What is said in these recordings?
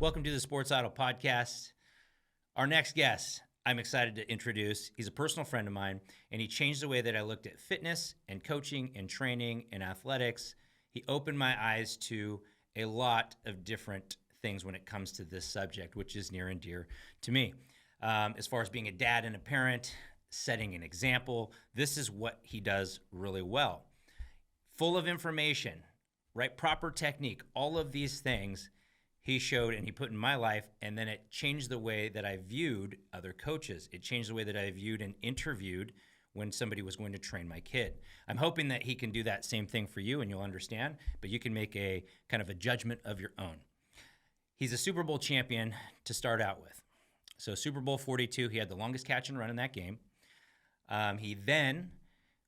Welcome to the Sports Idol Podcast. Our next guest, I'm excited to introduce. He's a personal friend of mine, and he changed the way that I looked at fitness and coaching and training and athletics. He opened my eyes to a lot of different things when it comes to this subject, which is near and dear to me. As far as being a dad and a parent, setting an example, this is what he does really well. Full of information, right? Proper technique, all of these things he showed and he put in my life, and then it changed the way that I viewed other coaches. It changed the way that I viewed and interviewed when somebody was going to train my kid. I'm hoping that he can do that same thing for you and you'll understand, but you can make a kind of a judgment of your own. He's a Super Bowl champion to start out with. So Super Bowl 42, he had the longest catch and run in that game. He then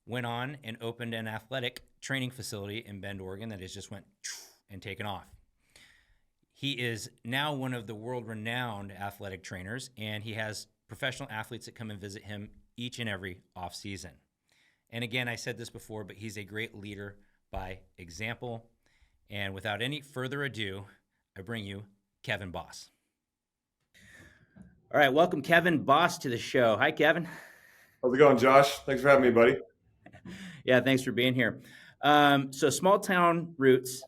went on and opened an athletic training facility in Bend, Oregon that has just went and taken off. He is now one of the world-renowned athletic trainers, and he has professional athletes that come and visit him each and every off-season. And again, I said this before, but he's a great leader by example. And without any further ado, I bring you Kevin Boss. All right, welcome Kevin Boss to the show. Hi, Kevin. How's it going, Josh? Thanks for having me, buddy. Yeah, thanks for being here. So small town roots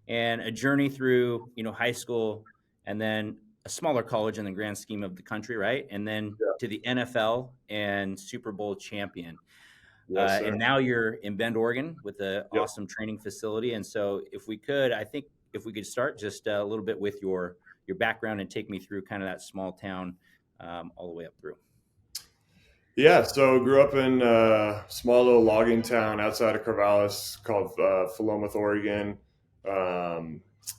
and a journey through, high school and then a smaller college in the grand scheme of the country, right? And then to the NFL and Super Bowl champion. Yes, and now you're in Bend, Oregon with an Yep. awesome training facility. And so if we could start just a little bit with your background and take me through kind of that small town all the way up through. Yeah, so grew up in a small little logging town outside of Corvallis called Philomath, Oregon.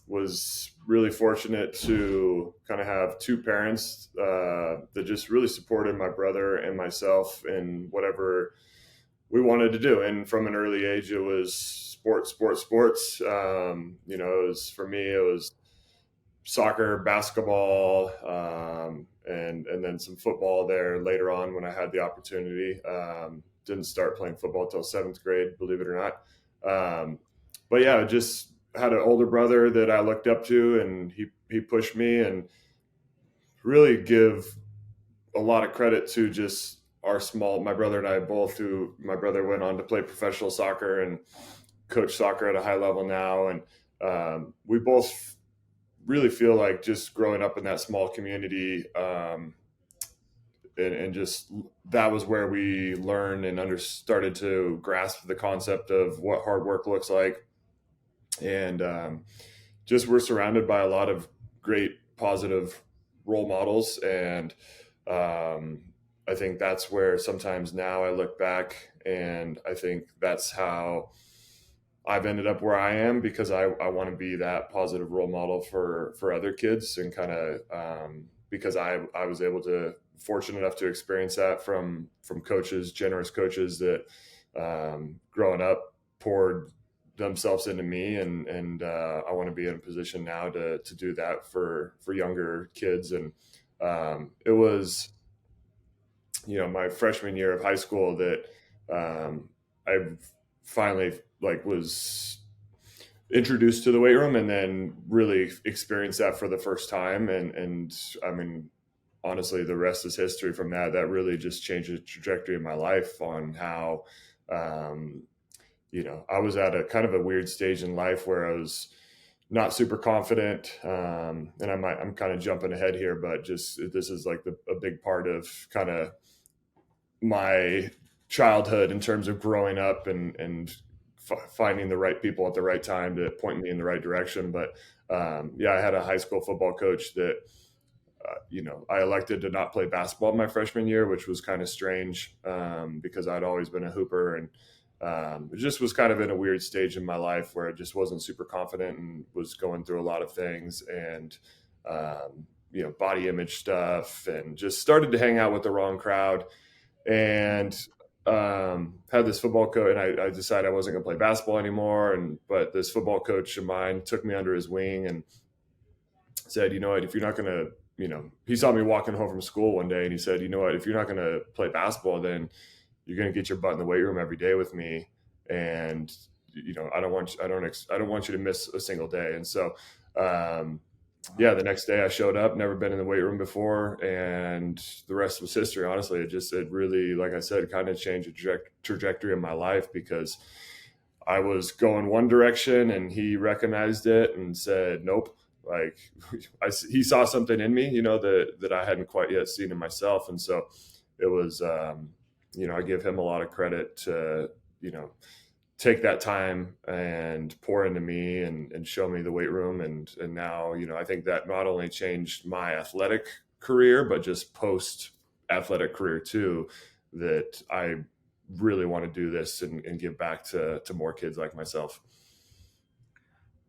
Was really fortunate to kind of have two parents that just really supported my brother and myself in whatever we wanted to do. And from an early age, it was sports. For me, it was soccer, basketball, and then some football there later on when I had the opportunity. Didn't start playing football till 7th grade, believe it or not. But yeah, just had an older brother that I looked up to, and he pushed me, and really give a lot of credit to just my brother and I both, who my brother went on to play professional soccer and coach soccer at a high level now. And we both really feel like just growing up in that small community, and just that was where we learned and started to grasp the concept of what hard work looks like. And just we're surrounded by a lot of great positive role models. And I think that's where sometimes now I look back and I think that's how I've ended up where I am, because I want to be that positive role model for other kids, and kind of because I was fortunate enough to experience that from coaches, generous coaches that growing up poured themselves into me, and I want to be in a position now to do that for younger kids. And it was my freshman year of high school that I finally was introduced to the weight room, and then really experienced that for the first time. And I mean, honestly, the rest is history from that. That really just changed the trajectory of my life on how, I was at a kind of a weird stage in life where I was not super confident. And I'm kind of jumping ahead here, but just, this is like a big part of kind of my childhood in terms of growing up and finding the right people at the right time to point me in the right direction. But I had a high school football coach that, I elected to not play basketball my freshman year, which was kind of strange because I'd always been a hooper, and it just was kind of in a weird stage in my life where I just wasn't super confident and was going through a lot of things, and body image stuff, and just started to hang out with the wrong crowd. And had this football coach, and I decided I wasn't going to play basketball anymore. But this football coach of mine took me under his wing and said, if you're not going to, he saw me walking home from school one day, and he said, if you're not going to play basketball, then you're going to get your butt in the weight room every day with me. And, I don't want you to miss a single day. And so, yeah, the next day I showed up, never been in the weight room before, and the rest was history. Honestly, it really, like I said, kind of changed the trajectory of my life because I was going one direction and he recognized it and said, nope. Like he saw something in me, that I hadn't quite yet seen in myself. And so it was, I give him a lot of credit to, take that time and pour into me and show me the weight room. And now, I think that not only changed my athletic career, but just post athletic career too, that I really want to do this and give back to more kids like myself.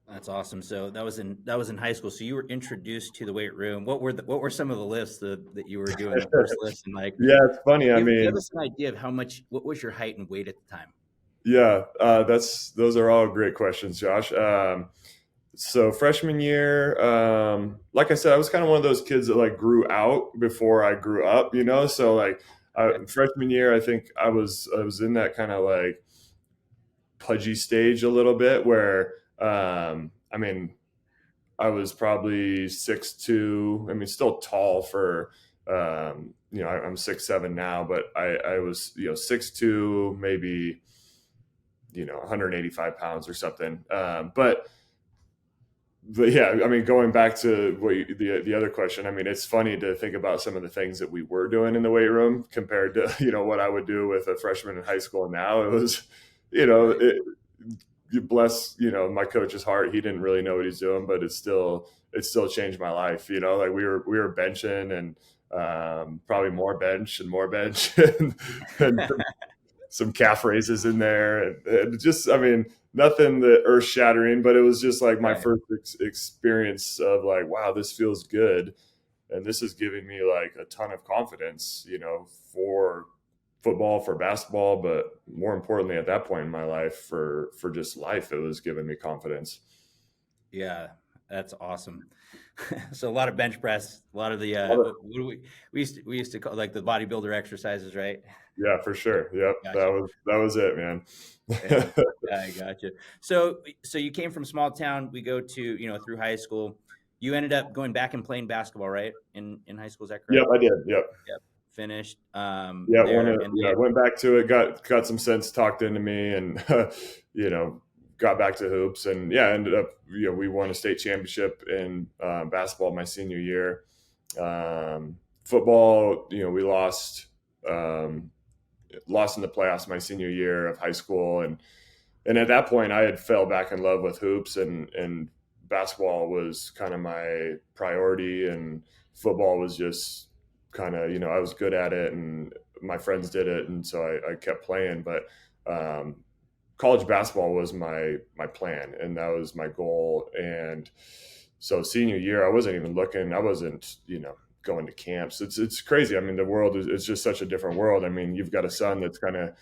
That's awesome. So that was in high school. So you were introduced to the weight room. What were some of the lifts that you were doing, the first lifts, and like Yeah, it's funny. I give mean, us an idea of what was your height and weight at the time? yeah, those are all great questions, Josh. So freshman year, like I said, I was kind of one of those kids that like grew out before I grew up, So like Okay. freshman year, I think I was in that kind of like pudgy stage a little bit where, I mean, I was probably 6'2". I mean, still tall for, I'm 6'7" now, but I was, 6'2", maybe, 185 pounds or something. But yeah, I mean, going back to the other question, I mean, it's funny to think about some of the things that we were doing in the weight room compared to what I would do with a freshman in high school. Now it was, you know, Right. it, you bless my coach's heart. He didn't really know what he's doing, but it still changed my life. Like we were benching and probably more bench and some calf raises in there, and just, I mean, nothing that earth shattering, but it was just like my Right. first experience of like, wow, this feels good, and this is giving me like a ton of confidence, for football, for basketball, but more importantly, at that point in my life, for just life, it was giving me confidence. Yeah, that's awesome. So a lot of bench press, a lot of the Love it. what do we used to call like the bodybuilder exercises, right? Yeah, for sure. Yep, that Gotcha. was that was it, man. Yeah, I gotcha. So you came from small town. We go to through high school. You ended up going back and playing basketball, right? In high school, is that Yep, correct? I did. Yep. Yep. Finished Yeah, there, and yeah, then went back to it, got some sense talked into me, and you know, got back to hoops, and yeah, ended up, we won a state championship in basketball my senior year. Football, we um, lost in the playoffs my senior year of high school, and at that point I had fell back in love with hoops, and basketball was kind of my priority, and football was just kind of, I was good at it and my friends did it, and so I kept playing. But um, college basketball was my plan, and that was my goal. And so senior year, I wasn't even looking. I wasn't, going to camps. It's crazy. I mean, the world is, it's just such a different world. I mean, you've got a son that's kind of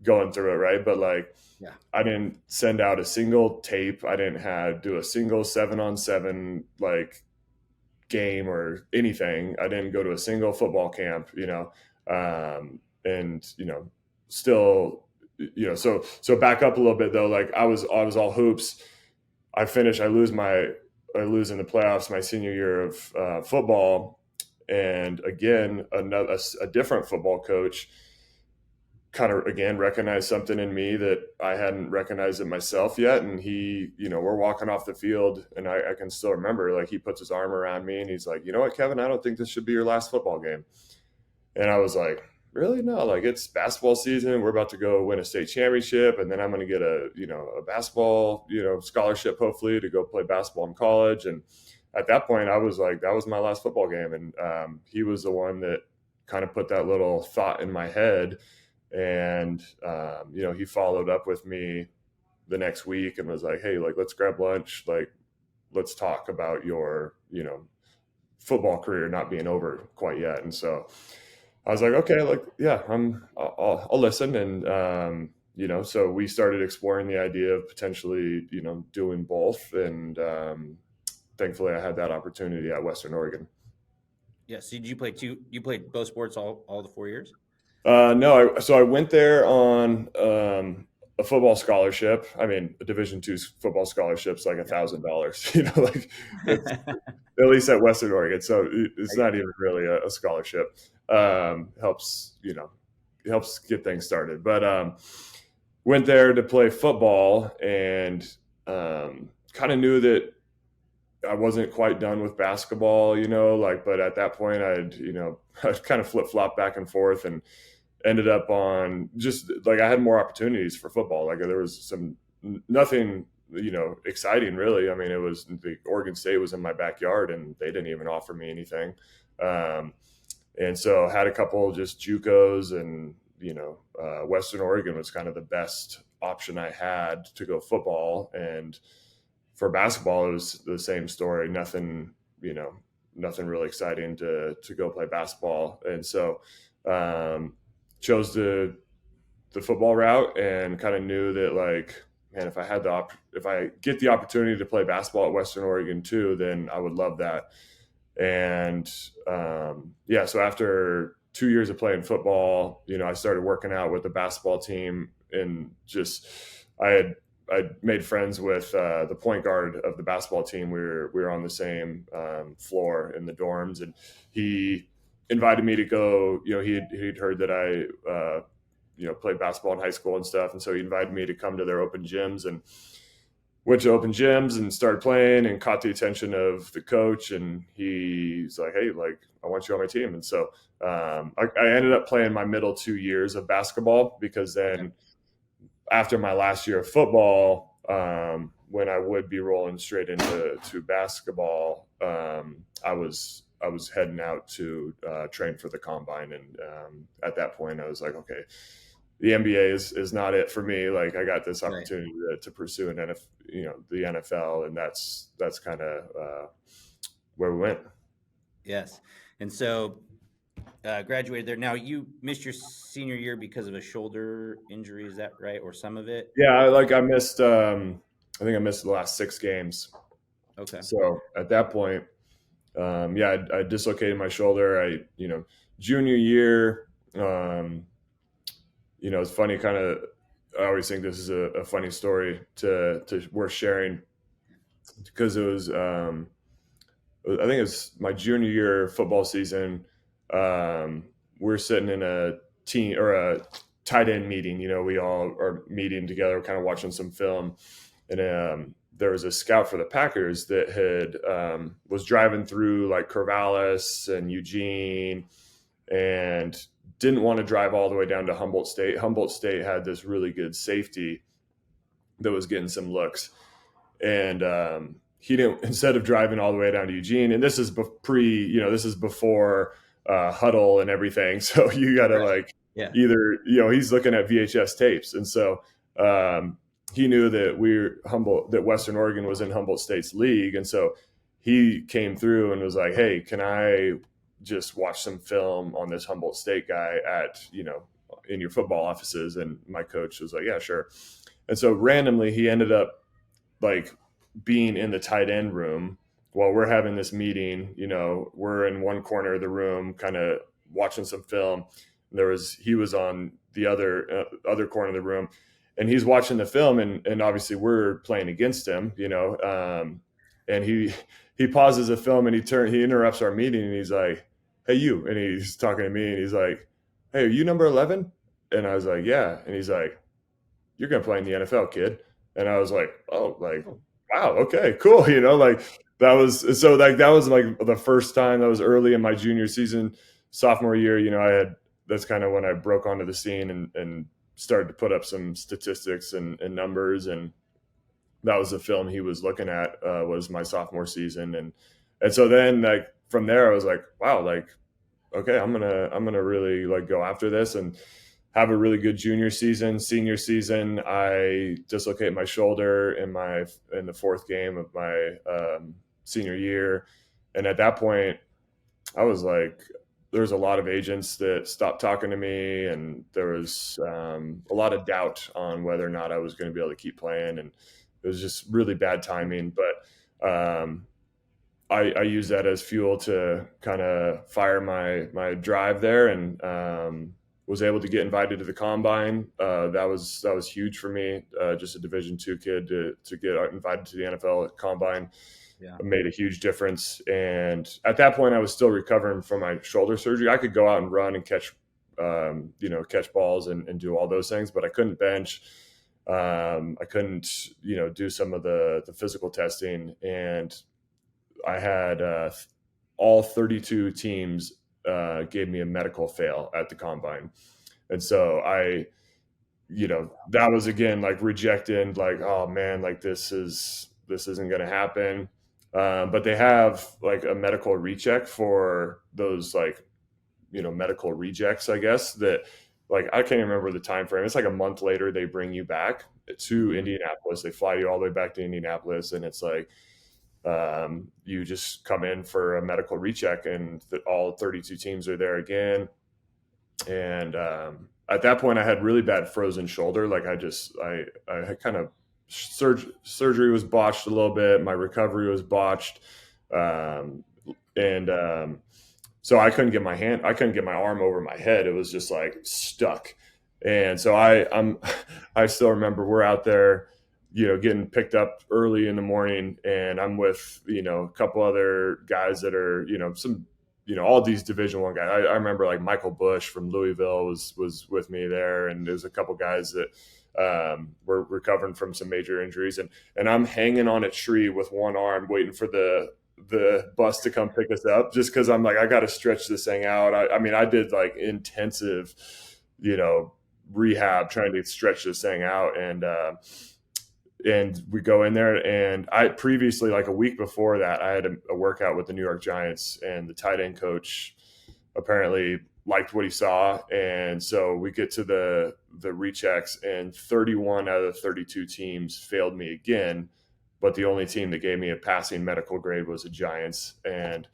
going through it, right? But like, yeah, I didn't send out a single tape. I didn't do a single 7-on-7 like game or anything. I didn't go to a single football camp, and still, so back up a little bit though. Like I was all hoops. I lose in the playoffs my senior year of football, and again a different football coach kind of again recognized something in me that I hadn't recognized in myself yet. And he, we're walking off the field, and I can still remember, like, he puts his arm around me and he's like, you know what, Kevin, I don't think this should be your last football game. And I was like, really? No, like, it's basketball season. We're about to go win a state championship. And then I'm going to get a basketball, scholarship, hopefully, to go play basketball in college. And at that point I was like, that was my last football game. And he was the one that kind of put that little thought in my head. And he followed up with me the next week and was like, hey, like, let's grab lunch, like, let's talk about your football career not being over quite yet. And so I was like, okay, like, yeah, I'll listen. And so we started exploring the idea of potentially doing both. And thankfully I had that opportunity at Western Oregon. yeah. So did you play two? You played both sports all the 4 years? No, so I went there on a football scholarship. I mean, a Division II football scholarship's like $1,000. Like, it's, Yeah. at least at Western Oregon. So it's not even really a scholarship. Helps, helps get things started. But went there to play football and kind of knew that I wasn't quite done with basketball, but at that point I'd kind of flip flop back and forth and ended up on just like I had more opportunities for football. Like there was nothing, exciting really. I mean, it was the Oregon State was in my backyard and they didn't even offer me anything. And so had a couple just JUCOs and, Western Oregon was kind of the best option I had to go football. And for basketball, it was the same story. Nothing really exciting to go play basketball. And so, chose the football route and kind of knew that like, man, if I get the opportunity to play basketball at Western Oregon too, then I would love that. And so after 2 years of playing football, I started working out with the basketball team and just I made friends with the point guard of the basketball team. We were on the same floor in the dorms, and he invited me to go. He'd heard that I played basketball in high school and stuff, and so he invited me to come to their open gyms and went to open gyms and started playing and caught the attention of the coach. And he's like, hey, like, I want you on my team. And so I ended up playing my middle 2 years of basketball because then after my last year of football, when I would be rolling straight into basketball, I was heading out to train for the combine. And at that point I was like, okay, the NBA is not it for me. Like I got this opportunity to pursue the NFL, and that's kind of where we went. Yes. And so graduated there. Now you missed your senior year because of a shoulder injury. Is that right? Or some of it? Yeah. I missed, I think I missed the last 6 games. Okay. So at that point, I dislocated my shoulder. Junior year, it's funny kind of, I always think this is a funny story to worth sharing because it was, I think it was my junior year football season. We're sitting in a team or a tight end meeting. We all are meeting together, kind of watching some film, and there was a scout for the Packers that had was driving through like Corvallis and Eugene, and didn't want to drive all the way down to Humboldt State. Humboldt State had this really good safety that was getting some looks, and he didn't. Instead of driving all the way down to Eugene, and this is this is before huddle and everything. So you got to either he's looking at VHS tapes, and so he knew that that Western Oregon was in Humboldt State's league, and so he came through and was like, "Hey, can I just watch some film on this Humboldt State guy in your football offices?" And my coach was like, "Yeah, sure." And so randomly he ended up like being in the tight end room while we're having this meeting. We're in one corner of the room kind of watching some film. He was on the other corner of the room, and he's watching the film, and obviously we're playing against him, and he pauses the film and he interrupts our meeting, and he's like, "Hey, you," and he's talking to me, and he's like, "Hey, are you number 11?" And I was like, "Yeah." And he's like, "You're going to play in the NFL, kid." And I was like, "Oh, like, wow, okay, cool." That was the first time. That was early in my junior season. Sophomore year, that's kind of when I broke onto the scene and started to put up some statistics and numbers. And that was the film he was looking at, was my sophomore season. And so then from there I was like, wow, okay, I'm gonna really go after this and have a really good junior season. Senior season, I dislocate my shoulder in the 4th game of my senior year. And at that point I was like, there's a lot of agents that stopped talking to me, and there was a lot of doubt on whether or not I was going to be able to keep playing. And it was just really bad timing. But I used that as fuel to kind of fire my drive there. And was able to get invited to the combine. That was huge for me. Just a Division II kid to get invited to the NFL combine Yeah. made a huge difference. And at that point, I was still recovering from my shoulder surgery. I could go out and run and catch, catch balls and do all those things, but I couldn't bench. I couldn't, do some of the physical testing. And I had all 32 teams gave me a medical fail at the combine. And so that was again like rejected, like, oh man, like this isn't going to happen. But they have like a medical recheck for those, like, medical rejects, I guess, that, like, I can't even remember the time frame. It's like a month later, they bring you back to Indianapolis. They fly you all the way back to Indianapolis. And it's like, you just come in for a medical recheck, and all 32 teams are there again. And at that point, I had really bad frozen shoulder. Like I had kind of surgery was botched a little bit. My recovery was botched, and so I couldn't get I couldn't get my arm over my head. It was just like stuck. And so I still remember we're out there, getting picked up early in the morning, and I'm with, a couple other guys that are, all these Division I guys. I remember like Michael Bush from Louisville was with me there, and there's a couple guys that were recovering from some major injuries, and I'm hanging on a tree with one arm, waiting for the bus to come pick us up, just because I'm like, I got to stretch this thing out. I mean, I did like intensive, rehab trying to stretch this thing out, and we go in there, and I previously, like a week before that, I had a workout with the New York Giants, and the tight end coach apparently liked what he saw. And so we get to the rechecks, and 31 out of the 32 teams failed me again. But the only team that gave me a passing medical grade was the Giants. And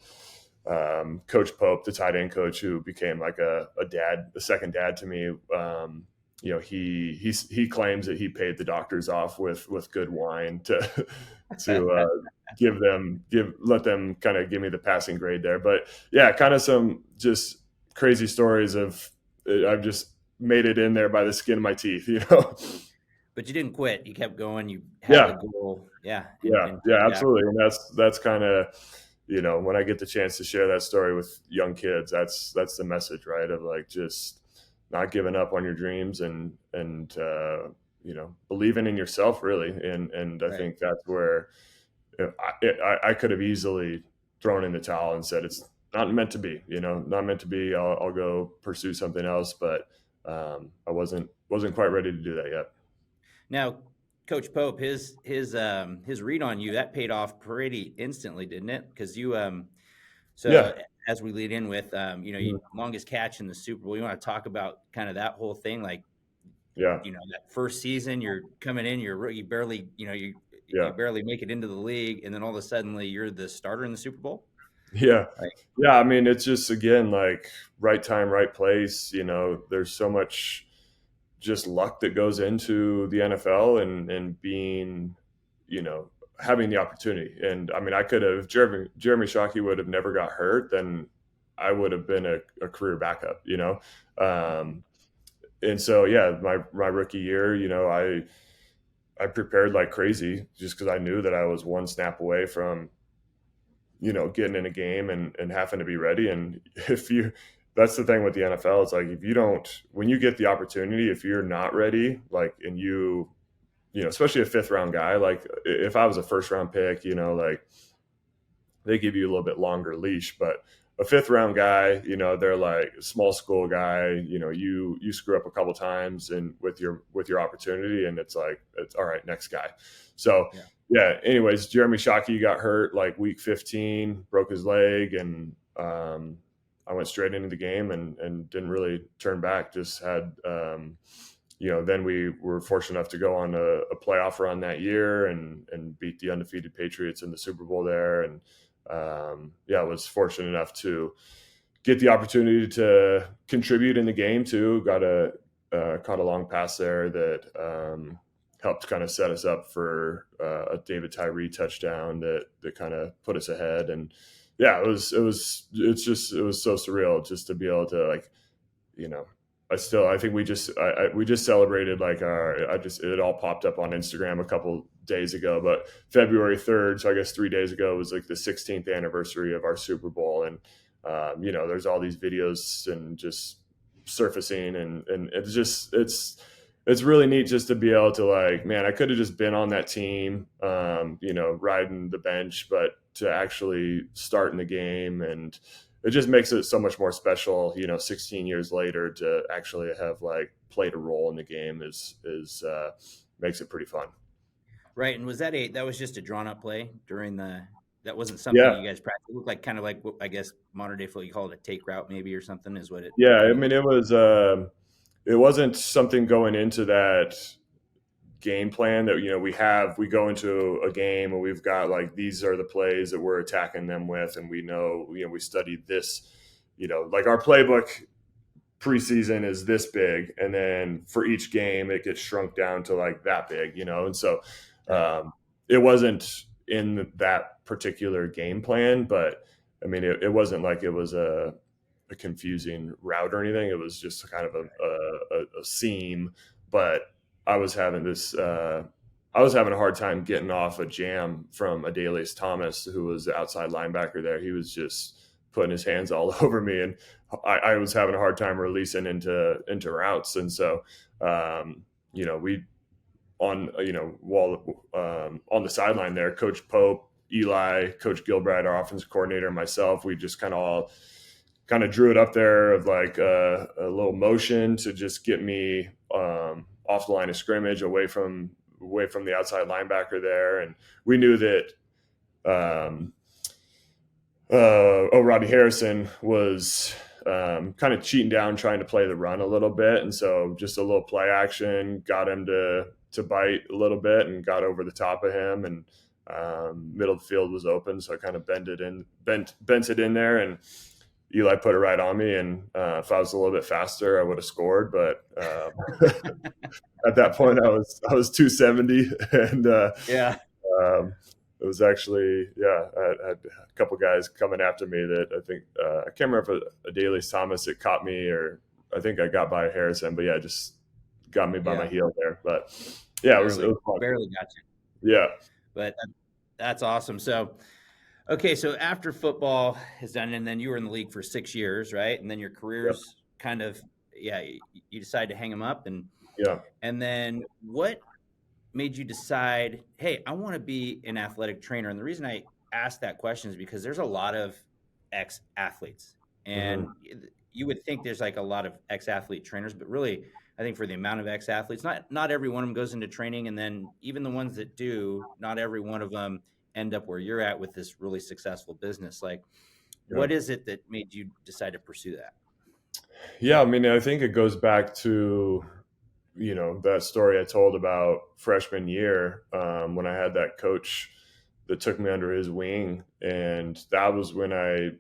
Coach Pope, the tight end coach, who became like a second dad to me, he claims that he paid the doctors off with good wine to let them kind of give me the passing grade there. But yeah, kind of some just crazy stories of I've just made it in there by the skin of my teeth, But you didn't quit. You kept going. You had the goal. Yeah. Yeah, absolutely. And that's kind of, when I get the chance to share that story with young kids, that's the message, right? Of like, just not giving up on your dreams and believing in yourself, really. And I think that's where I could have easily thrown in the towel and said, it's not meant to be, not meant to be. I'll go pursue something else. But I wasn't quite ready to do that yet. Now, Coach Pope, his read on you, that paid off pretty instantly, didn't it? Because you as we lead in with you longest catch in the Super Bowl. You want to talk about kind of that whole thing, like that first season, you're coming in, you barely you barely make it into the league, and then all of a sudden you're the starter in the Super Bowl. Yeah. Yeah. I mean, it's just, again, like right time, right place. There's so much just luck that goes into the NFL and being, having the opportunity. And I mean, I could have, Jeremy Shockey would have never got hurt, then I would have been a career backup, and so, yeah, my rookie year, I prepared like crazy, just because I knew that I was one snap away from, getting in a game and having to be ready. And that's the thing with the NFL. It's like, when you get the opportunity, if you're not ready, like, and especially a 5th round guy, like if I was a 1st round pick, like they give you a little bit longer leash, but a 5th round guy, they're like a small school guy, you screw up a couple times and with your opportunity, and it's like, it's all right, next guy. So yeah, anyways, Jeremy Shockey got hurt like week 15, broke his leg, and I went straight into the game and didn't really turn back. Just had, then we were fortunate enough to go on a playoff run that year and beat the undefeated Patriots in the Super Bowl there. And I was fortunate enough to get the opportunity to contribute in the game too. Caught a long pass there that helped kind of set us up for a David Tyree touchdown that kind of put us ahead. And yeah, it was so surreal just to be able to, like, I think we just celebrated like it all popped up on Instagram a couple days ago, but February 3rd, so I guess 3 days ago was like the 16th anniversary of our Super Bowl. And, there's all these videos and just surfacing and it's really neat just to be able to like, man, I could have just been on that team, riding the bench, but to actually start in the game, and it just makes it so much more special, 16 years later to actually have like played a role in the game is makes it pretty fun. Right. And that was just a drawn up play that wasn't something Yeah. you guys practiced. It looked like kind of like what I guess modern day football, you call it a take route maybe or something is what it Yeah. kind I of mean, looked. it wasn't something going into that game plan that, we go into a game and we've got like, these are the plays that we're attacking them with. And we know, we studied this, like our playbook preseason is this big, and then for each game it gets shrunk down to like that big, and so Right. it wasn't in that particular game plan, but I mean it wasn't like it was a confusing route or anything. It was just kind of a seam, but I was having a hard time getting off a jam from Adelius Thomas, who was the outside linebacker there. He was just putting his hands all over me, and I was having a hard time releasing into routes. And so, we while on the sideline there, Coach Pope, Eli, Coach Gilbride, our offensive coordinator, and myself, we just kind of drew it up there of like a little motion to just get me off the line of scrimmage, away from the outside linebacker there. And we knew that Robbie Harrison was kind of cheating down, trying to play the run a little bit. And so just a little play action got him to bite a little bit and got over the top of him. And middle of the field was open. So I kind of bent it in there, and Eli put it right on me. And if I was a little bit faster, I would have scored. But at that point, I was 270, and Yeah. it was actually, I had a couple guys coming after me that I think I can't remember if Adelius Thomas it caught me, or I think I got by Harrison, but yeah, just got me by my heel there. But yeah, it was fun. Barely got you. Yeah. But that's awesome. So, okay, so after football is done, and then you were in the league for 6 years, right? And then your career's kind of, you decide to hang them up, and then what made you decide, hey, I want to be an athletic trainer? And the reason I asked that question is because there's a lot of ex-athletes, and you would think there's like a lot of ex-athlete trainers, but really, I think for the amount of ex-athletes, not every one of them goes into training, and then even the ones that do, not every one of them end up where you're at with this really successful business. Like, what is it that made you decide to pursue that? Yeah, I mean, I think it goes back to that story I told about freshman year, when I had that coach that took me under his wing, and that was when I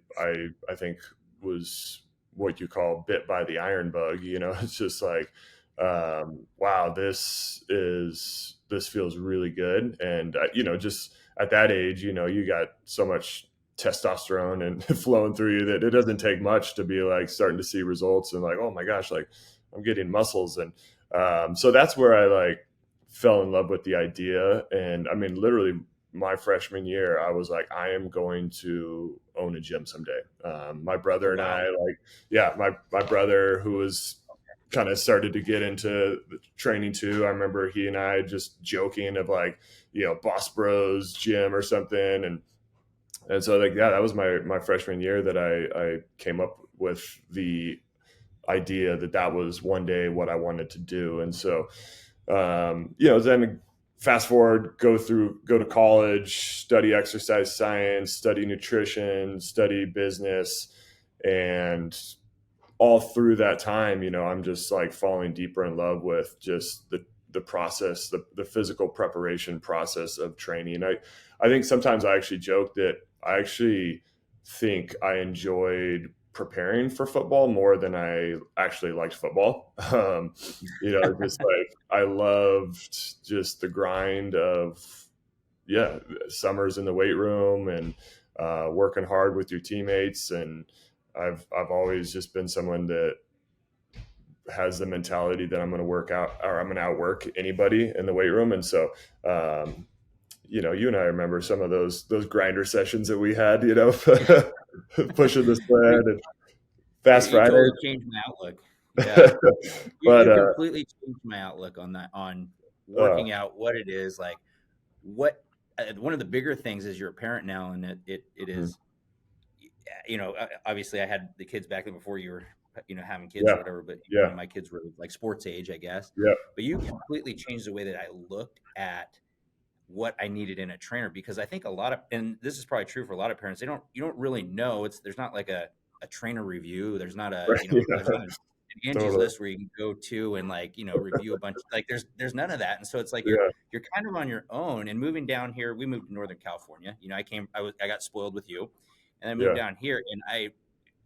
think was what you call bit by the iron bug. It's just like, wow, this feels really good. And just at that age, you got so much testosterone and flowing through you that it doesn't take much to be like starting to see results and like, oh my gosh, like I'm getting muscles. And so that's where I like fell in love with the idea. And I mean, literally my freshman year, I was like, I am going to own a gym someday. My brother and I, my brother, who was kind of started to get into the training too. I remember he and I just joking of like, Boss Bros gym or something. And so like, that was my freshman year that I came up with the idea that was one day what I wanted to do. And so, then fast forward, go to college, study exercise science, study nutrition, study business. And all through that time, I'm just like falling deeper in love with just the process, the physical preparation process of training. I think sometimes I actually joke that I actually think I enjoyed preparing for football more than I actually liked football. Just like I loved just the grind of, summers in the weight room and working hard with your teammates. And I've always just been someone that has the mentality that I'm going to work out or I'm going to outwork anybody in the weight room. And so, you and I remember some of those grinder sessions that we had, pushing the sled and Fast You Friday. totally changed my outlook. Yeah. But You completely changed my outlook on that, on uh, working out, what it is like, what one of the bigger things is you're a parent now, and it mhm. is, obviously I had the kids back then before you were, having kids or Yeah, whatever, but yeah, my kids were like sports age, I guess. yeah, But you completely changed the way that I looked at what I needed in a trainer, because I think a lot of, and this is probably true for a lot of parents, you don't really know. There's not like a trainer review. There's not right, there's yeah, not an Angie's totally, List where you can go to and like, review a bunch, like there's none of that. And so it's like yeah, you're kind of on your own. And moving down here, we moved to Northern California. I got spoiled with you, and I moved yeah, down here, and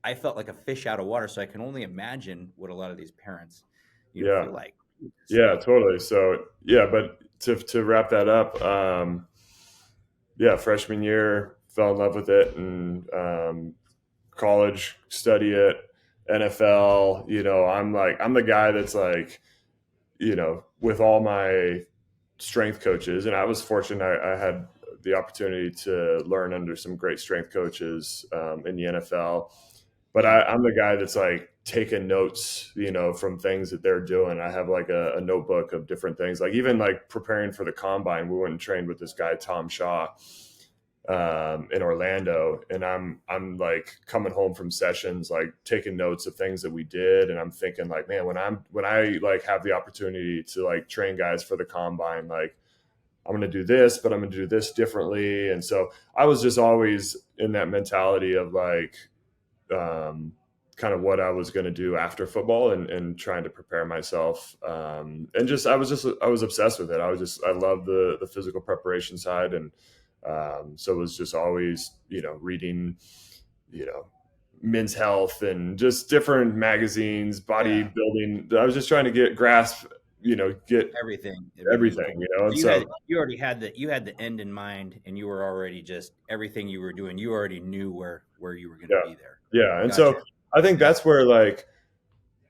I felt like a fish out of water. So I can only imagine what a lot of these parents, yeah, feel like. It's yeah, like, totally. So yeah, but to wrap that up, yeah, freshman year fell in love with it, and college study it, NFL. I'm the guy that's like, with all my strength coaches, and I was fortunate. I had the opportunity to learn under some great strength coaches in the NFL. But yeah. I'm the guy that's like taking notes, from things that they're doing. I have like a notebook of different things. Like even like preparing for the combine, we went and trained with this guy Tom Shaw in Orlando, and I'm like coming home from sessions, like taking notes of things that we did, and I'm thinking like, man, when I like have the opportunity to like train guys for the combine, like I'm going to do this, but I'm going to do this differently. And so I was just always in that mentality of like, kind of what I was going to do after football, and trying to prepare myself. And I was obsessed with it. I love the physical preparation side. And so it was just always, reading, you know, Men's Health and just different magazines, Yeah. bodybuilding. I was just trying to get Everything you everything, could. And So so, you already had the end in mind, and you were already just everything you were doing. You already knew where you were going to yeah, be there. yeah. And Gotcha. so I think Yeah. that's where like,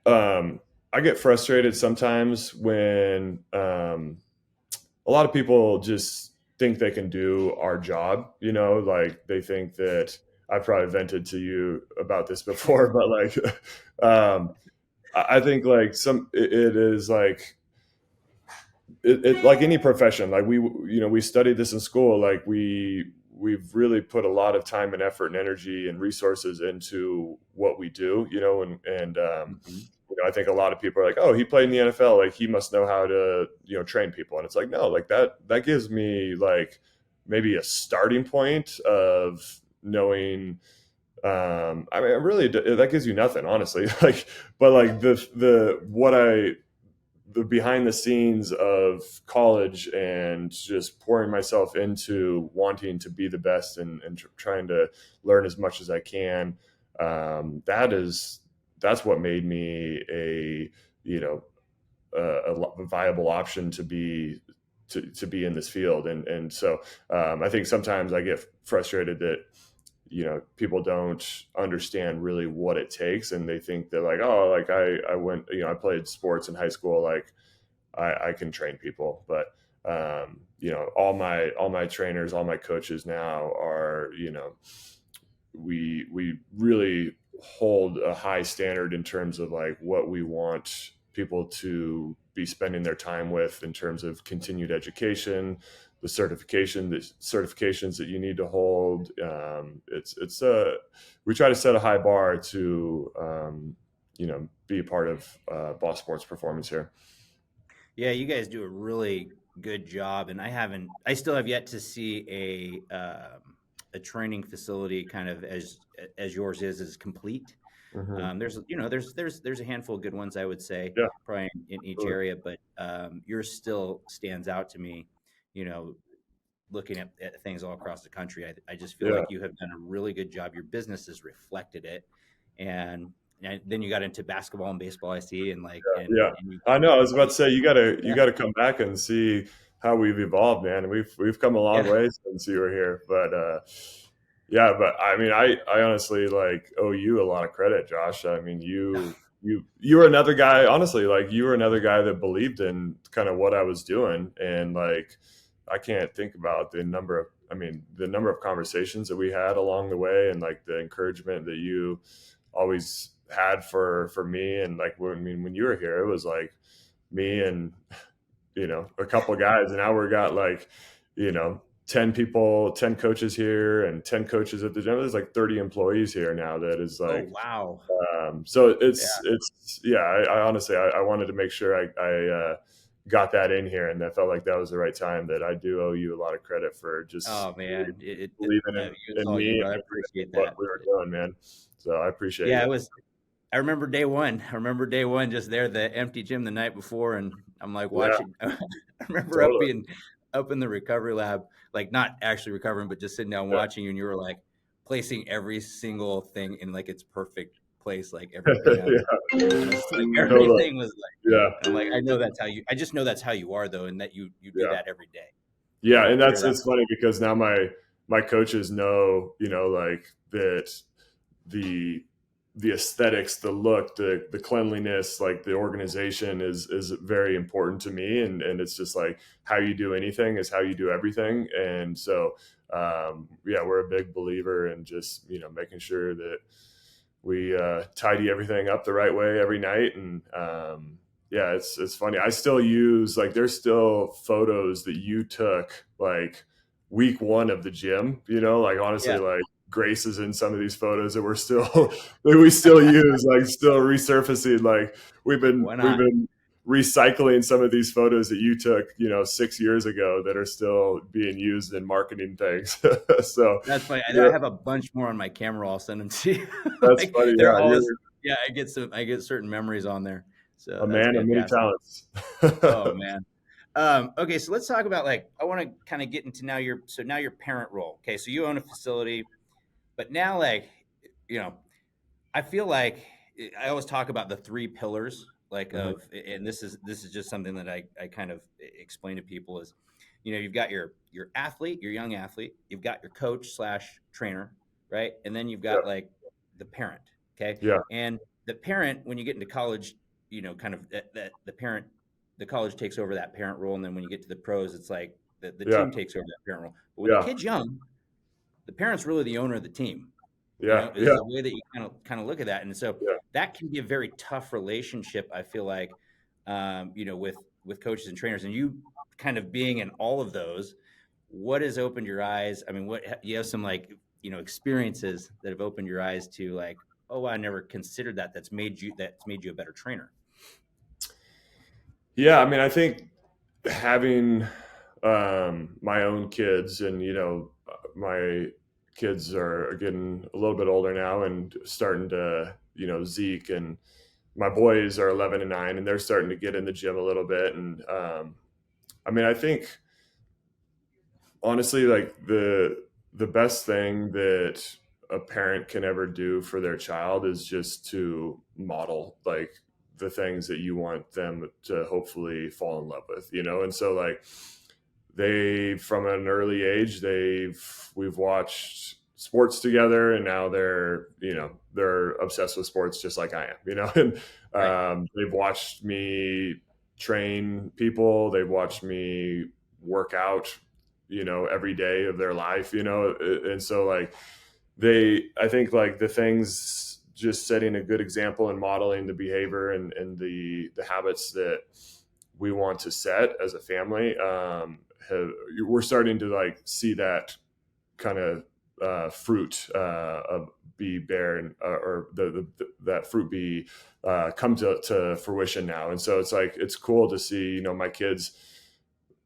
I get frustrated sometimes when a lot of people just think they can do our job, like they think that I've probably vented to you about this before, but like, um, I think like it is like, like any profession, like we studied this in school, like we've really put a lot of time and effort and energy and resources into what we do, and Mhm. I think a lot of people are like, oh, he played in the NFL, like he must know how to train people, and it's like, no, like that gives me like maybe a starting point of knowing. I mean, really, that gives you nothing, honestly. Like, but like the behind the scenes of college and just pouring myself into wanting to be the best, and trying to learn as much as I can. That's what made me you know a viable option to be in this field. And so I think sometimes I get frustrated that people don't understand really what it takes, and they think that like, oh, like I went, I played sports in high school, like I can train people. But all my trainers, all my coaches now are, we really hold a high standard in terms of like what we want people to be spending their time with in terms of continued education, the certifications that you need to hold. We try to set a high bar to be a part of Boss Sports Performance here. Yeah, you guys do a really good job, and I still have yet to see a training facility kind of as yours is complete. Hmm. There's a handful of good ones, I would say, Yeah, probably in each absolutely. area, but yours still stands out to me. You know, looking at things all across the country, I just feel Yeah, like you have done a really good job. Your business has reflected it, and then you got into basketball and baseball, I see, and like yeah. and you, I know. I was about you to say you yeah, gotta come back and see how we've evolved, man. We've come a long yeah. way since you were here. But yeah, but I mean, I honestly like owe you a lot of credit, Josh. I mean, you were another guy, honestly, like you were another guy that believed in kind of what I was doing. And like, I can't think about the number of conversations that we had along the way, and like the encouragement that you always had for me. And like, when you were here, it was like me and, a couple guys, and now we're got like, 10 people, 10 coaches here and 10 coaches at the gym. There's like 30 employees here now. That is Oh, like, wow. so Yeah. yeah, I honestly, I wanted to make sure I got that in here, and I felt like that was the right time. That I do owe you a lot of credit for just Oh, man. believing It's in all me you, and brother. I appreciate what that. we were doing, man. So I appreciate Yeah, you. it was. I remember day one. Just there, the empty gym the night before, and I'm like Yeah, watching. I remember totally. being up in the recovery lab, like not actually recovering, but just sitting down Yeah, watching you, and you were like placing every single thing in like its perfect place, like everything out of the yeah, just like totally. everything was like. Yeah, And I'm like, I know that's how you. I just know that's how you are, though, and that you do yeah. that every day. Yeah, and You're that's that. it's funny because now my coaches know, like that the the aesthetics, the look, the cleanliness, like the organization is very important to me, and it's just like how you do anything is how you do everything. And so yeah, we're a big believer in just making sure that we tidy everything up the right way every night. And yeah, it's funny. I still use, like, there's still photos that you took like week one of the gym. Like, honestly, Yeah. like Grace is in some of these photos that we're still that we still use, like still resurfacing. Like Why we've not? been recycling some of these photos that you took 6 years ago that are still being used in marketing things. So That's funny. I you're have a bunch more on my camera. I'll send them to you. that's Like funny. they're Yeah, you're always, yeah. I get certain memories on there. So a that's man of many fantastic. talents. Oh man. Okay, so let's talk about like I want to kind of get into now your parent role. Okay, so you own a facility, but now like you know I feel like I always talk about the three pillars, like Mhm. and this is just something that I kind of explain to people is, you've got your athlete, your young athlete, you've got your coach slash trainer, right, and then you've Yeah, got like the parent, okay, yeah, and the parent when you get into college, kind of that the college takes over that parent role, and then when you get to the pros, it's like the yeah, team takes over that parent role. But when the yeah, kid's young, the parent's really the owner of the team. yeah, Is yeah, the way that you kind of look at that, and so yeah. that can be a very tough relationship. I feel like, with coaches and trainers, and you kind of being in all of those. What has opened your eyes? I mean, what you have some like experiences that have opened your eyes to like, oh, I never considered that. That's made you a better trainer. Yeah, I mean, I think having my own kids, and my kids are getting a little bit older now and starting to, Zeke and my boys are 11 and 9, and they're starting to get in the gym a little bit. And I mean, I think honestly, like the best thing that a parent can ever do for their child is just to model like the things that you want them to hopefully fall in love with. And so, like, they, from an early age, we've watched sports together, and now they're obsessed with sports just like I am. And Right. they've watched me train people, they've watched me work out every day of their life. And so, like, I think, like, the things, just setting a good example and modeling the behavior and the habits that we want to set as a family, we're starting to like see that kind of fruit of be bear, and or that fruit be come to fruition now. And so it's like, it's cool to see my kids,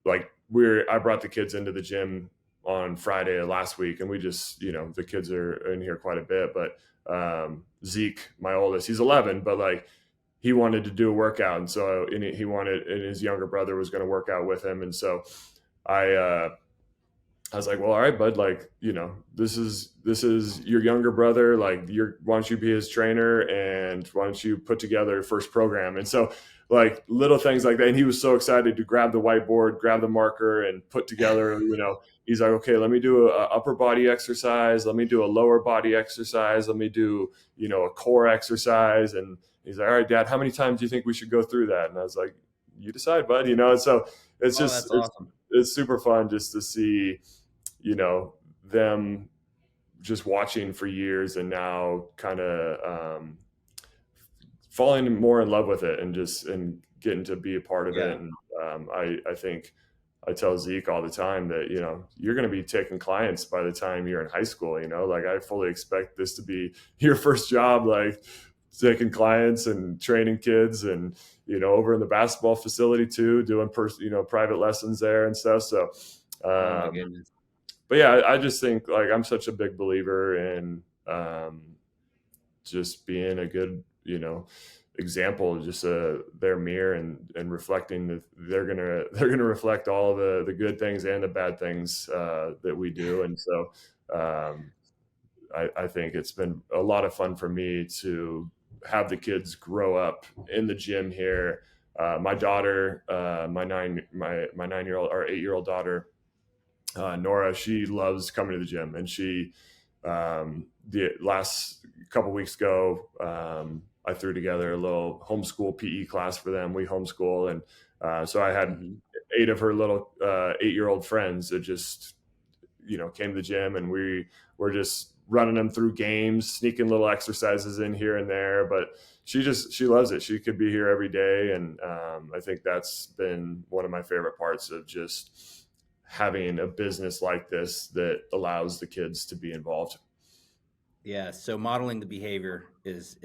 like, I brought the kids into the gym on Friday of last week, and we just, the kids are in here quite a bit. But Zeke, my oldest, he's 11, but like, he wanted to do a workout, and so he wanted, and his younger brother was going to work out with him. And so I was like, well, all right, bud, like, this is your younger brother, like, why don't you be his trainer, and why don't you put together first program? And so like little things like that. And he was so excited to grab the whiteboard, grab the marker, and put together, he's like, okay, let me do a upper body exercise. Let me do a lower body exercise. Let me do, a core exercise. And he's like, all right, Dad, how many times do you think we should go through that? And I was like, you decide, bud, And so it's Oh, just, that's awesome. it's super fun just to see, them just watching for years and now kind of falling more in love with it and getting to be a part of it. Yeah. And I think I tell Zeke all the time that, you're going to be taking clients by the time you're in high school, like I fully expect this to be your first job, like taking clients and training kids and, over in the basketball facility too, doing private lessons there and stuff. So, Oh my um, goodness. but yeah, I just think like I'm such a big believer in just being a good, example, just their mirror and reflecting that they're gonna reflect all the good things and the bad things that we do. And so um, I think it's been a lot of fun for me to have the kids grow up in the gym here. My daughter, my 9-year-old or 8-year-old daughter, Nora, she loves coming to the gym, and the last couple weeks ago, I threw together a little homeschool PE class for them. We homeschool, and so I had Hmm. 8 of her little 8-year-old friends that just came to the gym, and we were just running them through games, sneaking little exercises in here and there. But she loves it. She could be here every day, and I think that's been one of my favorite parts of just having a business like this that allows the kids to be involved. Yeah. So modeling the behavior is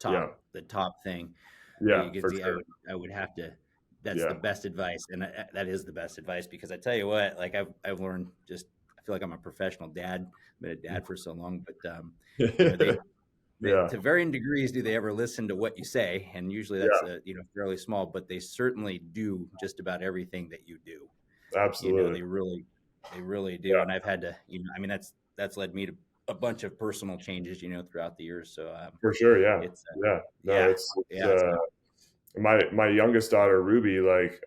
Yeah, the top thing. yeah, Because for sure. I would have to. That's the Yeah, best advice, and that is the best advice because I tell you what, like I've learned just I feel like I'm a professional dad. I've been a dad for so long, but they yeah, to varying degrees do they ever listen to what you say, and usually that's yeah, fairly small, but they certainly do just about everything that you do. absolutely. They really do, Yeah, and I've had to, I mean that's led me to a bunch of personal changes, throughout the years. So for sure. Yeah, it's yeah. No, yeah, it's yeah. So my youngest daughter Ruby, like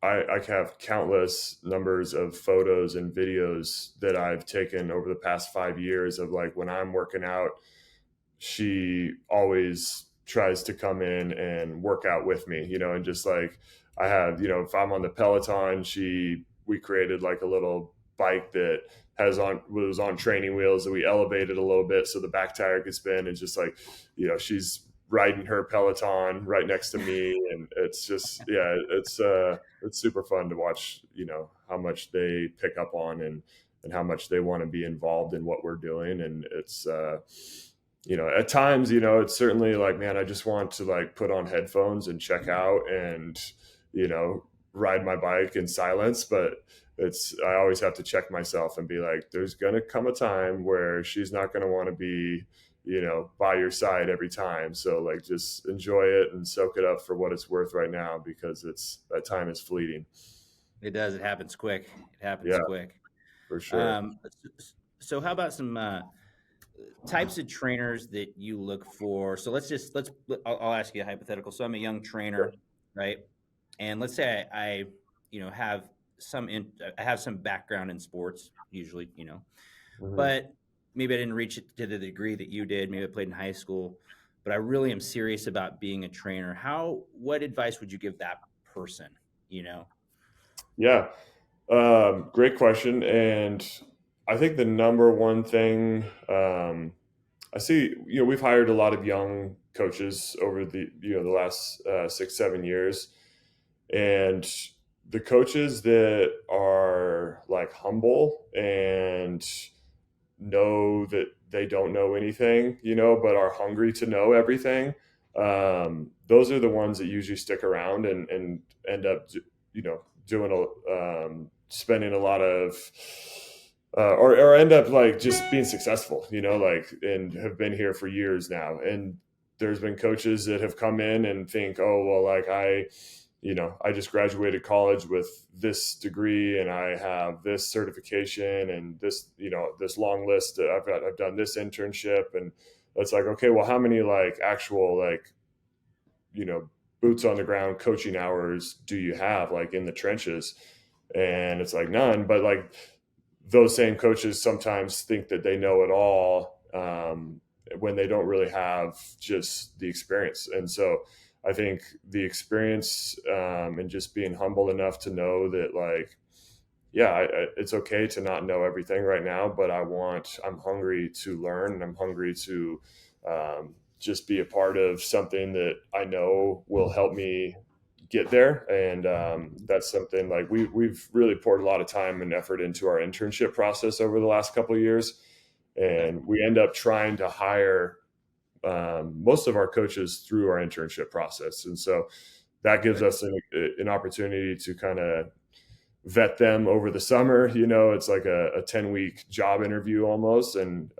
I have countless numbers of photos and videos that I've taken over the past 5 years of like when I'm working out, she always tries to come in and work out with me, and just like I have, if I'm on the Peloton, we created like a little bike that was on training wheels that we elevated a little bit so the back tire could spin, and just like, she's riding her Peloton right next to me, and it's just, yeah, it's super fun to watch, how much they pick up on and how much they want to be involved in what we're doing. And it's at times, it's certainly like, man, I just want to like put on headphones and check out and, you know, ride my bike in silence. But I always have to check myself and be like, there's going to come a time where she's not going to want to be, by your side every time. So like, just enjoy it and soak it up for what it's worth right now, because that time is fleeting. it does. It happens quick. It happens Yeah, quick. for sure. Um, so how about some types of trainers that you look for? So I'll ask you a hypothetical. So I'm a young Sure. trainer, right? And let's say I have I have some background in sports, usually, Hmm. but maybe I didn't reach it to the degree that you did. Maybe I played in high school, but I really am serious about being a trainer. What advice would you give that person? You know? Yeah. Great question. And I think the number one thing I see, we've hired a lot of young coaches over the last 6, 7 years, and the coaches that are like humble and know that they don't know anything, but are hungry to know everything. Those are the ones that usually stick around and end up, doing spending a lot of, or end up like just being successful, like, and have been here for years now. And there's been coaches that have come in and think, oh, well, like I just graduated college with this degree and I have this certification and this, this long list. I've done this internship. And it's like, okay, well, how many like actual, like, you know, boots on the ground coaching hours do you have, like in the trenches? And it's like none. But like those same coaches sometimes think that they know it all, when they don't really have just the experience. And so I think the experience, and just being humble enough to know that, like, yeah, it's okay to not know everything right now, but I'm hungry to learn, and I'm hungry to, just be a part of something that I know will help me get there. And that's something like we've really poured a lot of time and effort into our internship process over the last couple of years. Okay. And we end up trying to hire, most of our coaches through our internship process. And so that gives Good. us an opportunity to kind of vet them over the summer. It's like a 10-week job interview almost. And,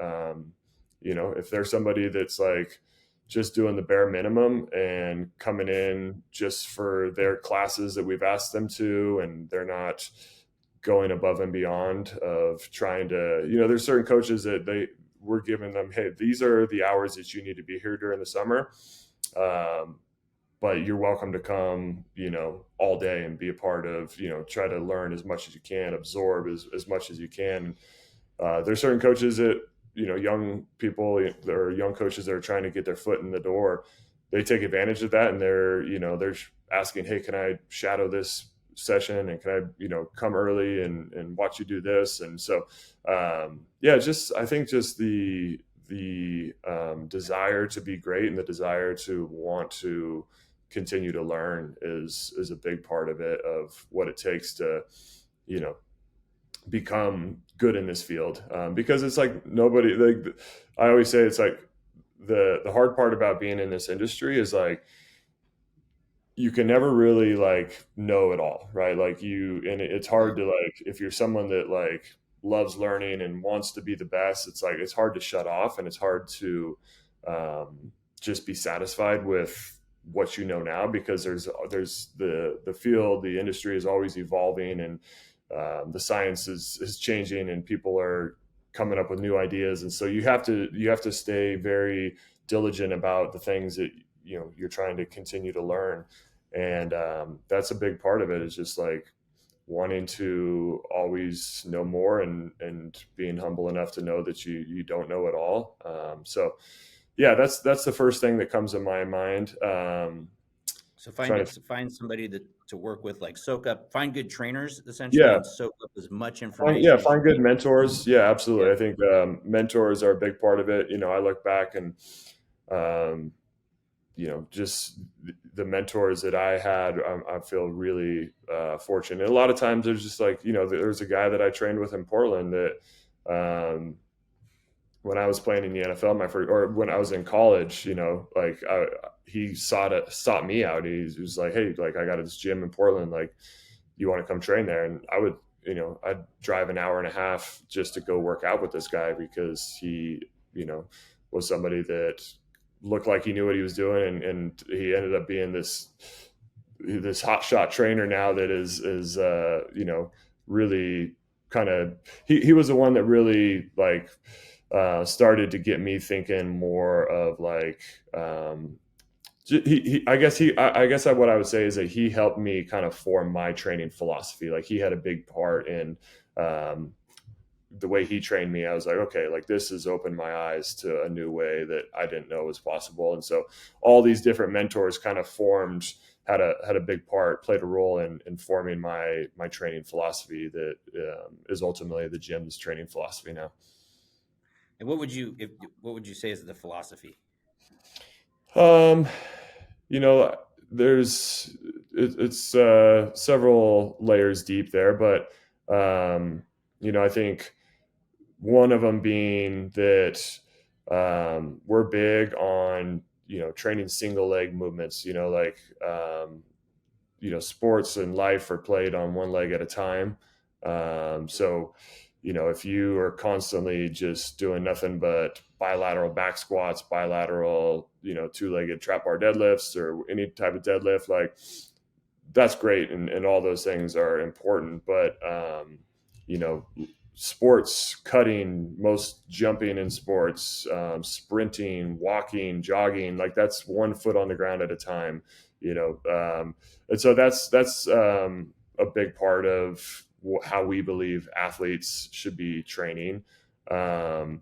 if there's somebody that's like just doing the bare minimum and coming in just for their classes that we've asked them to, and they're not going above and beyond of trying to, there's certain coaches that we're giving them, hey, these are the hours that you need to be here during the summer. But you're welcome to come, all day and be a part of, try to learn as much as you can, absorb as much as you can. There's certain coaches that, young people or young coaches that are trying to get their foot in the door. They take advantage of that, and they're asking, hey, can I shadow this session, and can I, come early and watch you do this? And so, I think just the desire to be great and the desire to want to continue to learn is a big part of it, of what it takes to, become good in this field. Because it's like nobody, like I always say, it's like the hard part about being in this industry is like, you can never really like know it all, right? Like it's hard to, like, if you're someone that like loves learning and wants to be the best, it's like, it's hard to shut off, and it's hard to, just be satisfied with what you know now, because there's the field, the industry is always evolving, and the science is changing, and people are coming up with new ideas. And so you have to stay very diligent about the things that you're trying to continue to learn. And that's a big part of it, is just like wanting to always know more, and being humble enough to know that you don't know it all. So yeah, that's the first thing that comes to my mind. So Trying to find somebody to work with, like find good trainers essentially, Yeah, and soak up as much information as you find good can. mentors. Yeah, absolutely. Yeah. I think, mentors are a big part of it. I look back and, um, just the mentors that I had, I feel really fortunate. A lot of times there's just like, there's a guy that I trained with in Portland that, when I was playing in the NFL, or when I was in college, like he sought me out. He was like, hey, like, I got this gym in Portland, like, you want to come train there? And I'd drive an hour and a half just to go work out with this guy, because he, was somebody that looked like he knew what he was doing. And he ended up being this hotshot trainer now that is really kind of, he was the one that really like, started to get me thinking more of like, what I would say is that he helped me kind of form my training philosophy. Like, he had a big part in, the way he trained me. I was like, okay, like, this has opened my eyes to a new way that I didn't know was possible. And so all these different mentors kind of had a big part, played a role in forming my training philosophy that, is ultimately the gym's training philosophy now. And what would you say is the philosophy? Um, there's it's several layers deep there, but, I think one of them being that, we're big on training single leg movements. Like, sports and life are played on one leg at a time. So, if you are constantly just doing nothing but bilateral back squats, bilateral, two-legged trap bar deadlifts, or any type of deadlift, like, that's great. And all those things are important. But, sports, cutting, most jumping in sports, sprinting, walking, jogging, like, that's one foot on the ground at a time. And so that's a big part of how we believe athletes should be training. Um,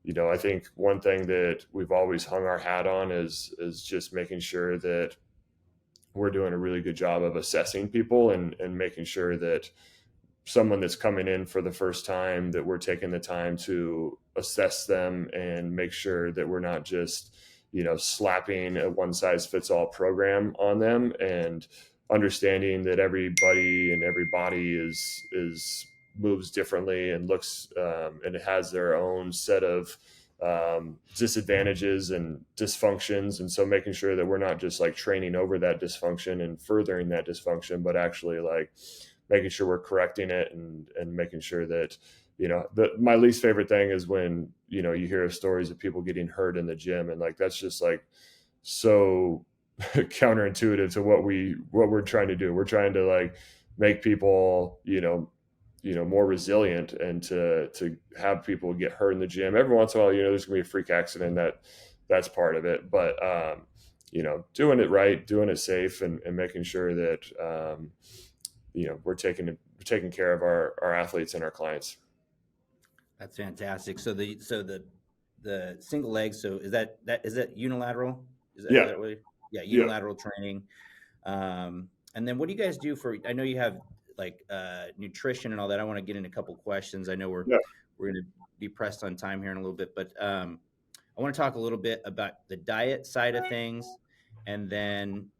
I think one thing that we've always hung our hat on is just making sure that we're doing a really good job of assessing people and making sure that someone that's coming in for the first time, that we're taking the time to assess them and make sure that we're not just slapping a one size fits all program on them, and understanding that everybody and every body is moves differently and looks and it has their own set of disadvantages and dysfunctions. And so making sure that we're not just like training over that dysfunction and furthering that dysfunction, but actually like making sure we're correcting it, and making sure that my least favorite thing is when you hear of stories of people getting hurt in the gym, and like that's just like so counterintuitive to what we're trying to do. We're trying to like make people more resilient, and to have people get hurt in the gym every once in a while. There's gonna be a freak accident, that's part of it, but doing it right, doing it safe, and making sure that we're taking care of our athletes and our clients. That's fantastic. So the single leg. So is that unilateral? Is Yeah, that what? Yeah, yeah, unilateral training. And then what do you guys do for? I know you have like nutrition and all that. I want to get in a couple questions. I know yeah, we're going to be pressed on time here in a little bit, but I want to talk a little bit about the diet side of things, and then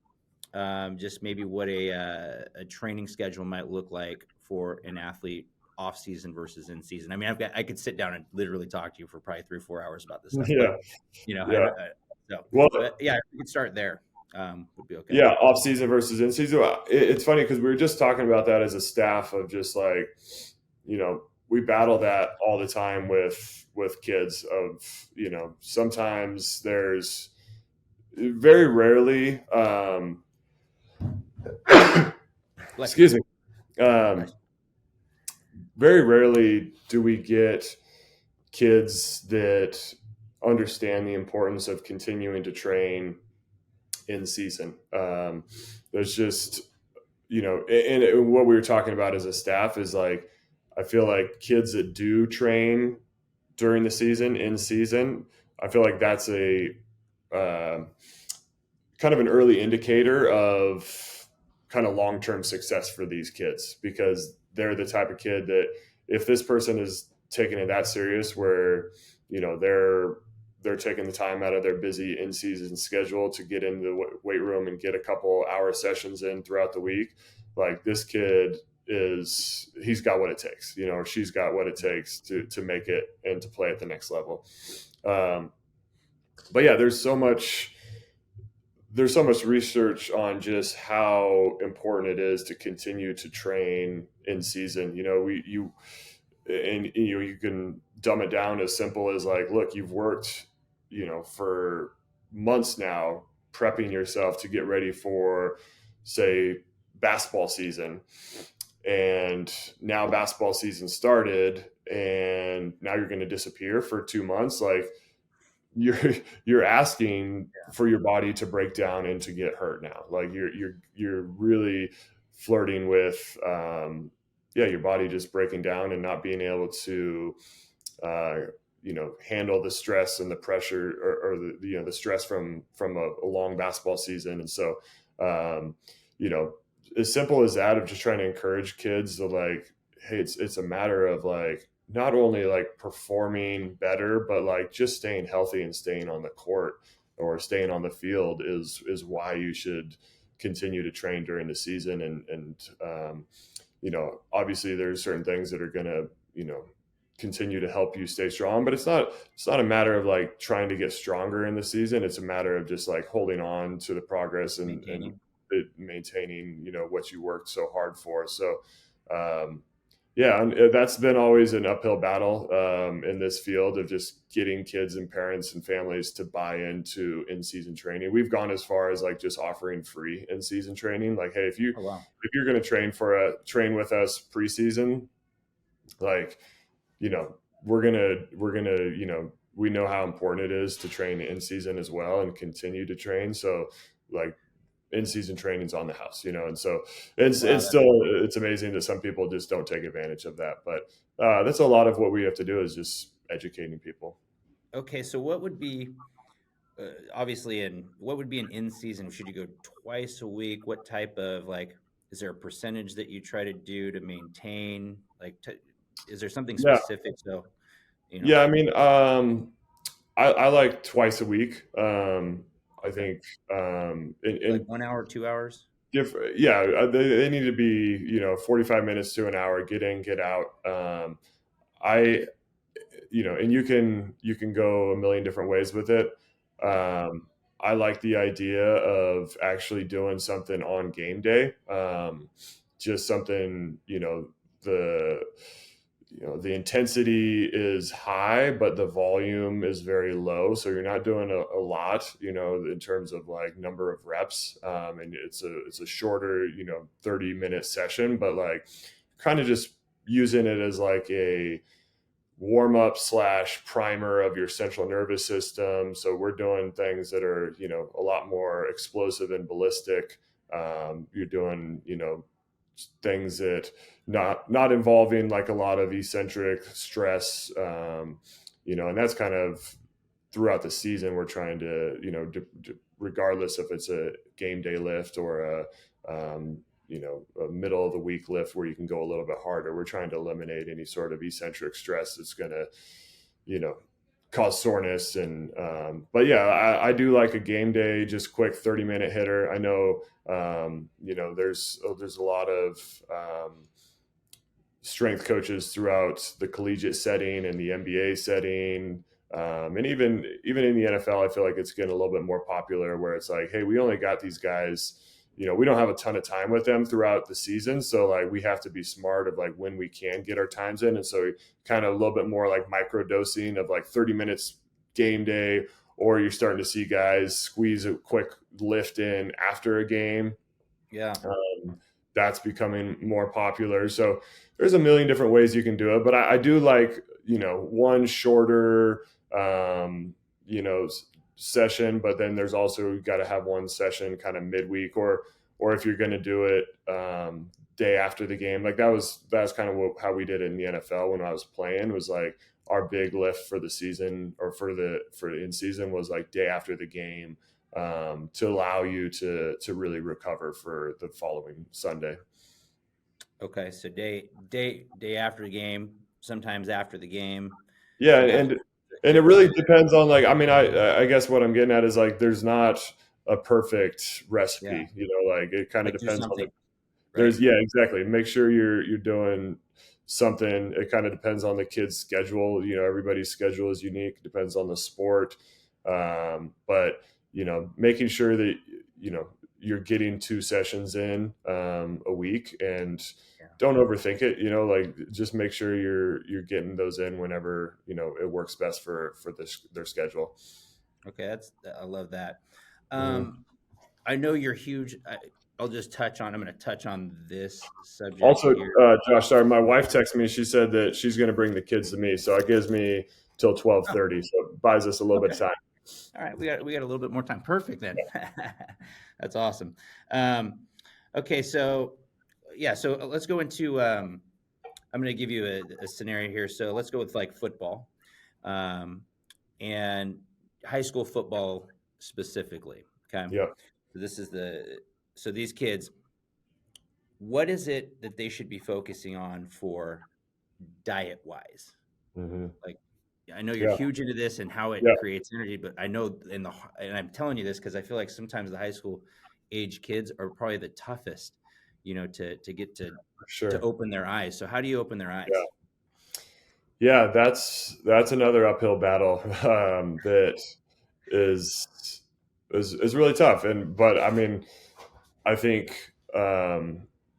just maybe what a training schedule might look like for an athlete off season versus in season. I mean, I could sit down and literally talk to you for probably 3 or 4 hours about this stuff, but yeah, yeah. so, Well, but yeah, we could start there. Would be okay. yeah, off season versus in season. It's funny because we were just talking about that as a staff of just like, we battle that all the time with kids of, sometimes there's very rarely, Bless you. excuse me, um, Bless very rarely do we get kids that understand the importance of continuing to train in season. There's just, and what we were talking about as a staff is like, I feel like kids that do train during the season, in season, I feel like that's a uh, kind of an early indicator of kind of long-term success for these kids, because they're the type of kid that if this person is taking it that serious, where they're taking the time out of their busy in-season schedule to get into the weight room and get a couple hour sessions in throughout the week, like this kid he's got what it takes, or she's got what it takes to make it and to play at the next level. But yeah, there's so much research on just how important it is to continue to train in season. You can dumb it down as simple as like, look, you've worked, for months now prepping yourself to get ready for, say, basketball season. And now basketball season started, and now you're going to disappear for 2 months. Like, you're you're asking for your body to break down and to get hurt now. Like you're really flirting with your body just breaking down and not being able to uh, handle the stress and the pressure, or the stress from a long basketball season. And so um, you know as simple as that, of just trying to encourage kids to like, hey, it's a matter of like not only like performing better, but like just staying healthy and staying on the court or staying on the field is why you should continue to train during the season. And obviously there's certain things that are going to, continue to help you stay strong, but it's not a matter of like trying to get stronger in the season. It's a matter of just like holding on to the progress and maintaining, what you worked so hard for. So, yeah, and that's been always an uphill battle in this field of just getting kids and parents and families to buy into in-season training. We've gone as far as like just offering free in-season training. Like, hey, if Oh wow. you're going to train with us preseason, like, we're gonna, we know how important it is to train in season as well and continue to train. So like, in-season trainings on the house, and so Wow. it's amazing that some people just don't take advantage of that. But that's a lot of what we have to do is just educating people. Okay, so what would be obviously in what would be an in season? Should you go twice a week? What type of like is there a percentage that you try to do to maintain? Is there something Yeah, specific? So you know, yeah. I mean, I like twice a week. I okay, think in like 1 hour, 2 hours. different, yeah, they need to be 45 minutes to an hour. Get in, get out. I and you can go a million different ways with it. Yeah, I like the idea of actually doing something on game day. Just something, the the intensity is high, but the volume is very low. So you're not doing a lot, in terms of like number of reps. And it's a shorter, 30-minute session, but like kind of just using it as like a warm up slash primer of your central nervous system. So we're doing things that are, a lot more explosive and ballistic. You're doing, things that not involving like a lot of eccentric stress, and that's kind of throughout the season. We're trying to, regardless if it's a game day lift or a middle of the week lift where you can go a little bit harder. We're trying to eliminate any sort of eccentric stress that's going to, you know, cause soreness. And, but yeah, I do like a game day, just quick 30-minute hitter. I know, there's a lot of, strength coaches throughout the collegiate setting and the NBA setting. And even in the NFL, I feel like it's getting a little bit more popular where it's like, hey, we only got these guys, we don't have a ton of time with them throughout the season. So like we have to be smart of like when we can get our times in. And so kind of a little bit more like micro dosing of like 30 minutes game day, or you're starting to see guys squeeze a quick lift in after a game. yeah. That's becoming more popular. So there's a million different ways you can do it, but I do like, one shorter, session, but then there's also, you got to have one session kind of midweek, or if you're going to do it, day after the game. Like that's kind of how we did it in the NFL when I was playing, was like our big lift for the season, or for in season, was like day after the game, to allow you to really recover for the following Sunday. Okay, so day after the game, sometimes after the game, Yeah, sometimes and it different really ways. depends on like, I mean, I guess what I'm getting at is like there's not a perfect Yeah, recipe, like it kind of like do depends on the something, right? there's yeah, exactly. Make sure you're doing something. It kind of depends on the kid's schedule. Everybody's schedule is unique, depends on the sport. But making sure that you know you're getting 2 sessions in a week, and Yeah. don't overthink it. Like just make sure you're getting those in whenever it works best for their schedule. Okay, I love that. Mhm. Um, I know you're huge. I'll just touch on. I'm going to touch on this subject Also, here. Josh, sorry, my wife texted me. She said that she's going to bring the kids to me, so it gives me till Oh, 12:30. So it buys us a little bit okay. of time. All right, we got a little bit more time. Perfect then. That's awesome. Um, okay, so yeah, so let's go into. I'm going to give you a scenario here. So let's go with like football, um, and high school football specifically. Okay, Yeah. so so these kids. What is it that they should be focusing on for diet wise? Hmm. Like, I know you're Yeah. huge into this and how it Yeah. creates energy, but I know and I'm telling you this because I feel like sometimes the high school age kids are probably the toughest, to get For to sure. open their eyes. So how do you open their Yeah. eyes? Yeah. That's another uphill battle, that is is really tough. But I mean, I think,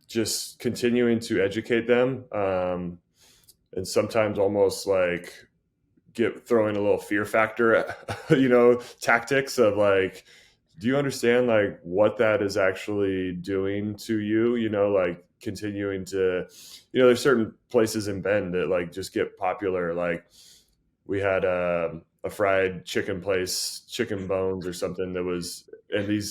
just continuing to educate them, and sometimes almost like throwing a little fear factor at, tactics of like, do you understand like what that is actually doing to you? Like continuing to, there's certain places in Bend that like just get popular. Like we had a fried chicken place, Chicken Bones or something, that was and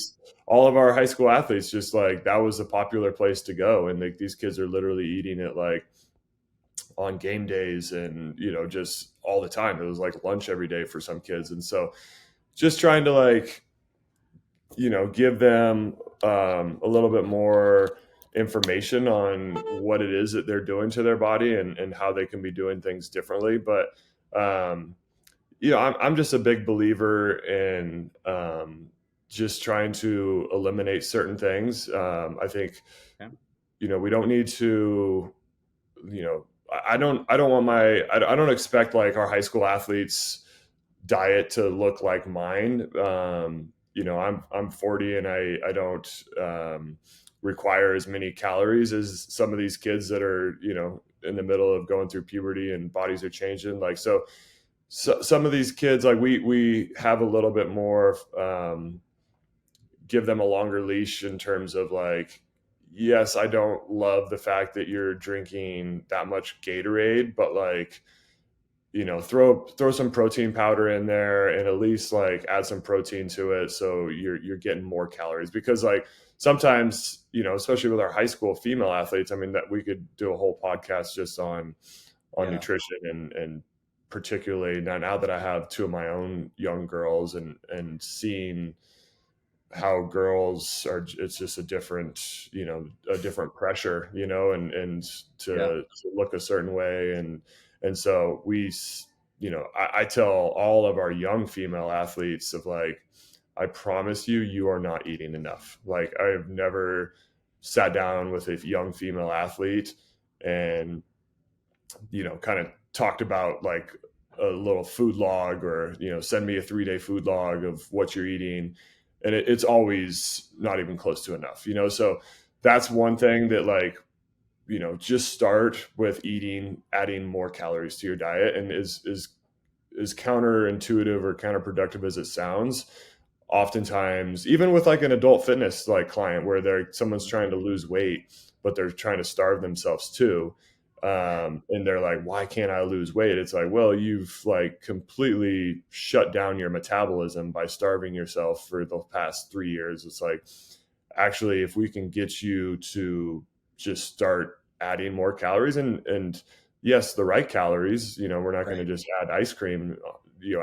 all of our high school athletes, just like that was a popular place to go. And like these kids are literally eating it like on game days and, just all the time. It was like lunch every day for some kids. And so just trying to like, give them a little bit more information on what it is that they're doing to their body and how they can be doing things differently. But, I'm just a big believer in just trying to eliminate certain things. I think, Yeah. We don't need to, I don't want I don't expect like our high school athletes diet to look like mine. I'm 40 and I don't require as many calories as some of these kids that are, in the middle of going through puberty and bodies are changing. Like, so some of these kids, like we have a little bit more, give them a longer leash in terms of like, yes, I don't love the fact that you're drinking that much Gatorade, but like, throw some protein powder in there and at least like add some protein to it. So you're getting more calories, because like sometimes, especially with our high school female athletes, I mean, that we could do a whole podcast just on nutrition and particularly now that I have two of my own young girls and seeing how girls are, it's just a different pressure, and to look a certain way. And so I tell all of our young female athletes of like, I promise you are not eating enough. Like I've never sat down with a young female athlete and, kind of talked about like a little food log or, send me a 3-day food log of what you're eating. And it's always not even close to enough, so that's one thing that like, just start with adding more calories to your diet. And is counterintuitive or counterproductive as it sounds, oftentimes, even with like an adult fitness like client where someone's trying to lose weight, but they're trying to starve themselves too. And they're like, why can't I lose weight? It's like, well, you've like completely shut down your metabolism by starving yourself for the past 3 years. It's like, actually, if we can get you to just start adding more calories and yes, the right calories, we're not going to just add ice cream,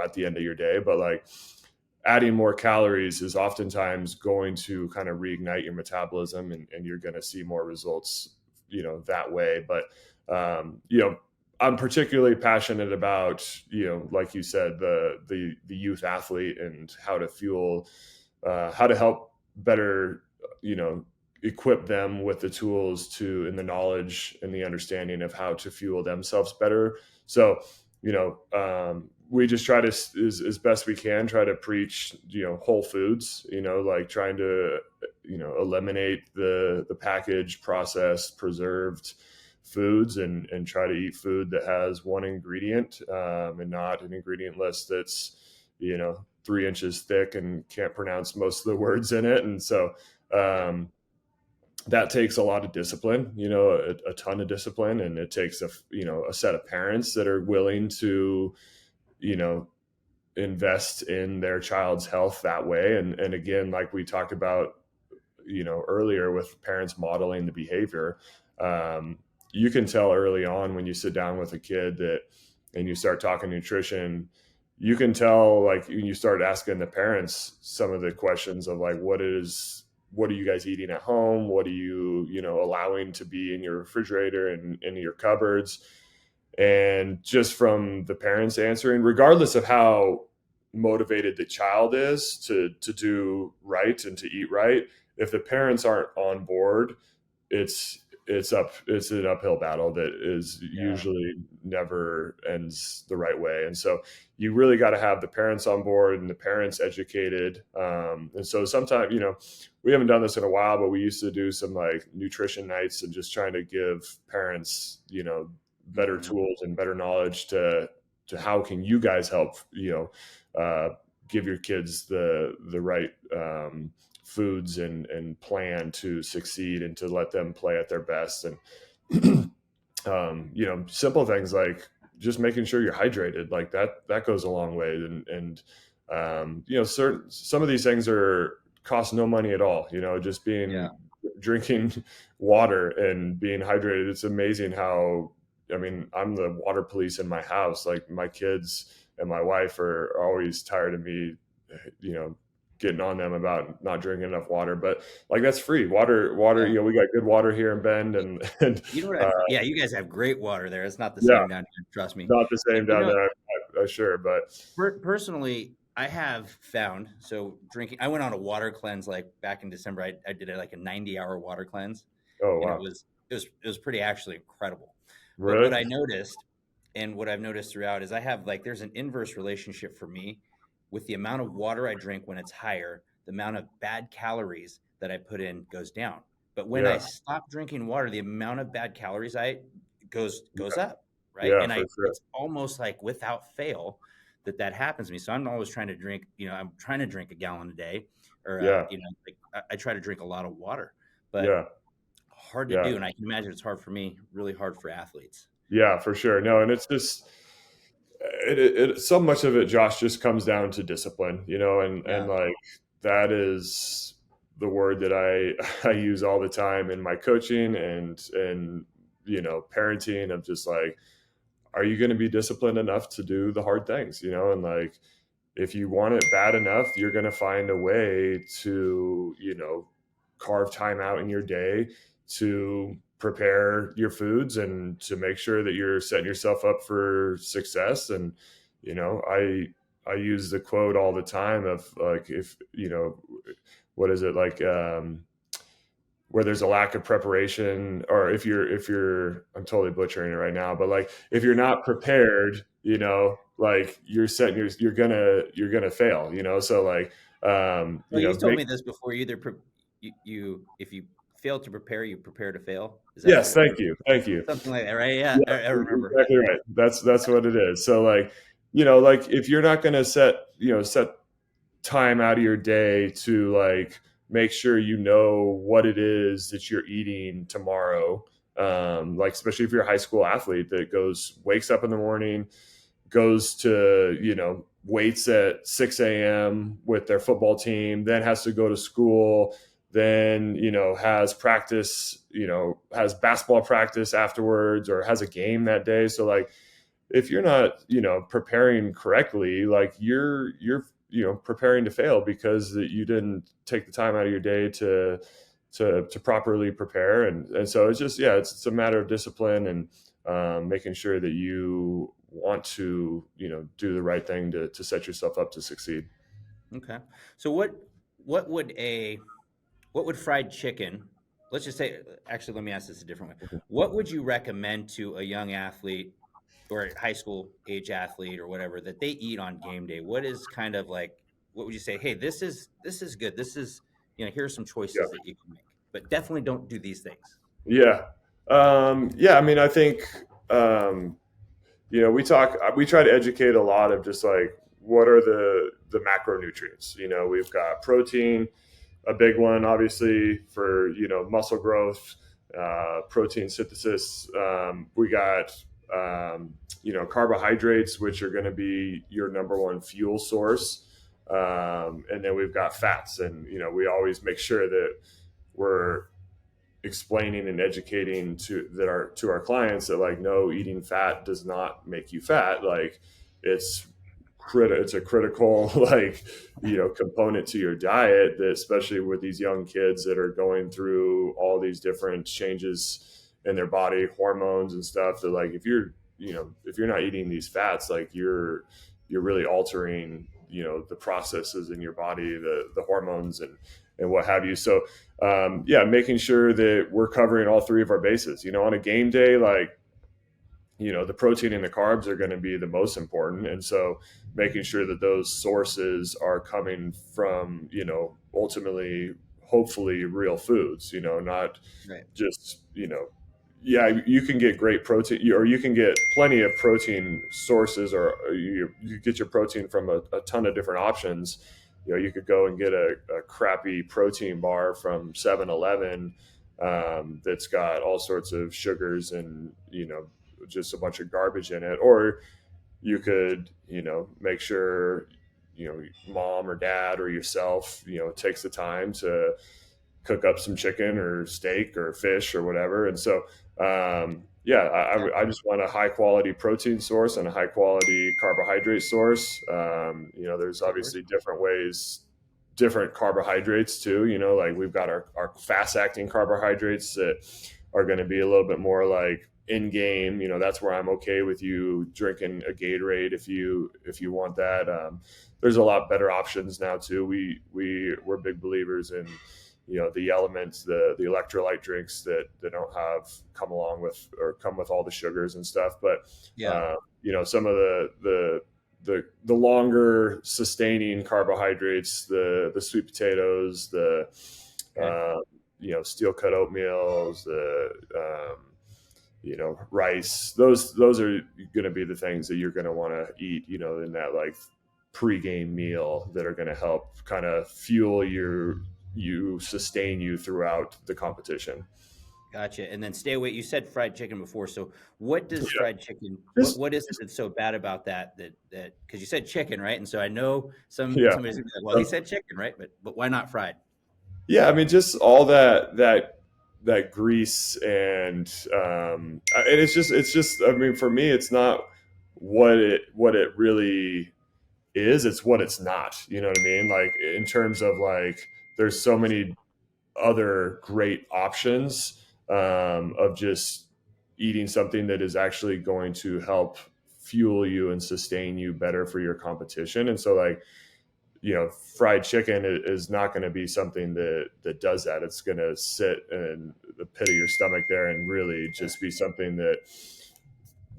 at the end of your day, but like adding more calories is oftentimes going to kind of reignite your metabolism and you're going to see more results, that way. But, I'm particularly passionate about, like you said, the youth athlete and how to fuel, how to help better, equip them with the tools and the knowledge and the understanding of how to fuel themselves better. So, we just try to, as best we can, try to preach, whole foods, like trying to, eliminate the packaged, processed, preserved foods and try to eat food that has one ingredient and not an ingredient list that's, 3 inches thick and can't pronounce most of the words in it. And so, that takes a lot of discipline, a ton of discipline. And it takes a set of parents that are willing to, invest in their child's health that way. And again, like we talked about, earlier with parents modeling the behavior, you can tell early on when you sit down with a kid and you start talking nutrition, you can tell like when you start asking the parents some of the questions of like, what are you guys eating at home? What are you, allowing to be in your refrigerator and in your cupboards? And just from the parents answering, regardless of how motivated the child is to do right and to eat right, if the parents aren't on board, it's an uphill battle that is usually never ends the right way. And so you really got to have the parents on board and the parents educated. And so sometimes, we haven't done this in a while, but we used to do some like nutrition nights and just trying to give parents, better tools and better knowledge to how can you guys help, give your kids the right, foods and plan to succeed and to let them play at their best. And, simple things like just making sure you're hydrated, like that goes a long way. And some of these things are costs no money at all. Just Yeah. drinking water and being hydrated. It's amazing how, I mean, I'm the water police in my house. Like my kids and my wife are always tired of me, you know, getting on them about not drinking enough water. But like that's free water. Yeah. We got good water here in Bend, and You know what yeah, you guys have great water there. It's not the yeah, same down here, trust me. not the But same down there, sure, but personally, I have found so drinking. I went on a water cleanse like back in December. I did like a 90-hour water cleanse, oh and wow, it was pretty actually incredible. But what really? I noticed, and what I've noticed throughout, is I have like there's an inverse relationship for me with the amount of water I drink when it's higher. The amount of bad calories that I put in goes down. But when I Yeah, stop drinking water, the amount of bad calories I goes up, right? yeah, And for I sure. it's almost like without fail that happens to me. So I'm always trying to drink, I'm trying to drink a gallon a day, or Yeah, like I try to drink a lot of water, but yeah, hard to yeah, do. And I can imagine it's hard for me, really hard for athletes. yeah, for sure. No, and it's just so much of it, Josh, just comes down to discipline, and Yeah. like that is the word that I I use all the time in my coaching and parenting of just like, are you going to be disciplined enough to do the hard things, and like if you want it bad enough, you're going to find a way to, carve time out in your day to prepare your foods and to make sure that you're setting yourself up for success. And, I use the quote all the time of like, if, what is it like, where there's a lack of preparation, or if you're I'm totally butchering it right now, but like if you're not prepared, like you're gonna fail, so like Well, you've told make me this before. You either if you fail to prepare, you prepare to fail. Is that yes, thank you, thank you. something like that, right? Yeah, Yeah, I remember. exactly right. That's what it is. So like, like if you're not gonna set time out of your day to like make sure you know what it is that you're eating tomorrow, like especially if you're a high school athlete that wakes up in the morning, goes to weights at 6 a.m. with their football team, then has to go to school, then has practice, has basketball practice afterwards, or has a game that day. So like if you're not preparing correctly, like you're preparing to fail because you didn't take the time out of your day to properly prepare. And so it's just, yeah, it's a matter of discipline and making sure that you want to do the right thing to set yourself up to succeed. Okay. So what would a what would fried chicken, let's just say, actually, let me ask this a different way. What would you recommend to a young athlete or a high school age athlete or whatever that they eat on game day? What is kind of like, what would you say? Hey, this is good. This is, here are some Yeah, choices that you can make, but definitely don't do these things. yeah, yeah, I mean, I think um, we try to educate a lot of just like what are the macronutrients. We've got protein, a big one, obviously, for muscle growth, protein synthesis. We got carbohydrates, which are going to be your number one fuel source, and then we've got fats, and we always make sure that we're explaining and educating to our clients that like, no, eating fat does not make you fat. Like it's it's a critical like component to your diet, that especially with these young kids that are going through all these different changes in their body, hormones and stuff, that like if you're not eating these fats, like you're really altering the processes in your body, the hormones and what have you. So yeah, making sure that we're covering all three of our bases. On a game day, like the protein and the carbs are going to be the most important, and so making sure that those sources are coming from ultimately, hopefully, real foods. Not Right. just yeah, you can get great protein, or you can get plenty of protein sources, or you get your protein from a ton of different options. You could go and get a crappy protein bar from 7-Eleven, that's got all sorts of sugars and just a bunch of garbage in it. Or you could make sure mom or dad or yourself, takes the time to cook up some chicken or steak or fish or whatever. And so, yeah, I just want a high quality protein source and a high quality carbohydrate source. There's Of course. obviously different ways, different carbohydrates too. Like we've got our fast acting carbohydrates that are going to be a little bit more like in game. That's where I'm okay with you drinking a Gatorade if you want that. There's a lot better options now too. We're big believers in the elements, the electrolyte drinks that don't have come along with or come with all the sugars and stuff. But Yeah. some of the longer sustaining carbohydrates, the sweet potatoes, the Okay. steel cut oatmeals, the rice. Those are going to be the things that you're going to want to eat, in that like pre-game meal that are going to help kind of fuel sustain you throughout the competition. Gotcha. And then stay away. You said fried chicken before. So what does Yeah. fried chicken, Just, what is it that's so bad about that, because you said chicken, right? And so I know yeah. somebody's gonna be like, well, he said chicken, right? But why not fried? Yeah. I mean, just all that grease and it's just, I mean, for me, it's not what it really is. It's what it's not, you know what I mean? Like in terms of like, there's so many other great options of just eating something that is actually going to help fuel you and sustain you better for your competition. And so like, fried chicken is not going to be something that does that. It's going to sit in the pit of your stomach there and really just be something that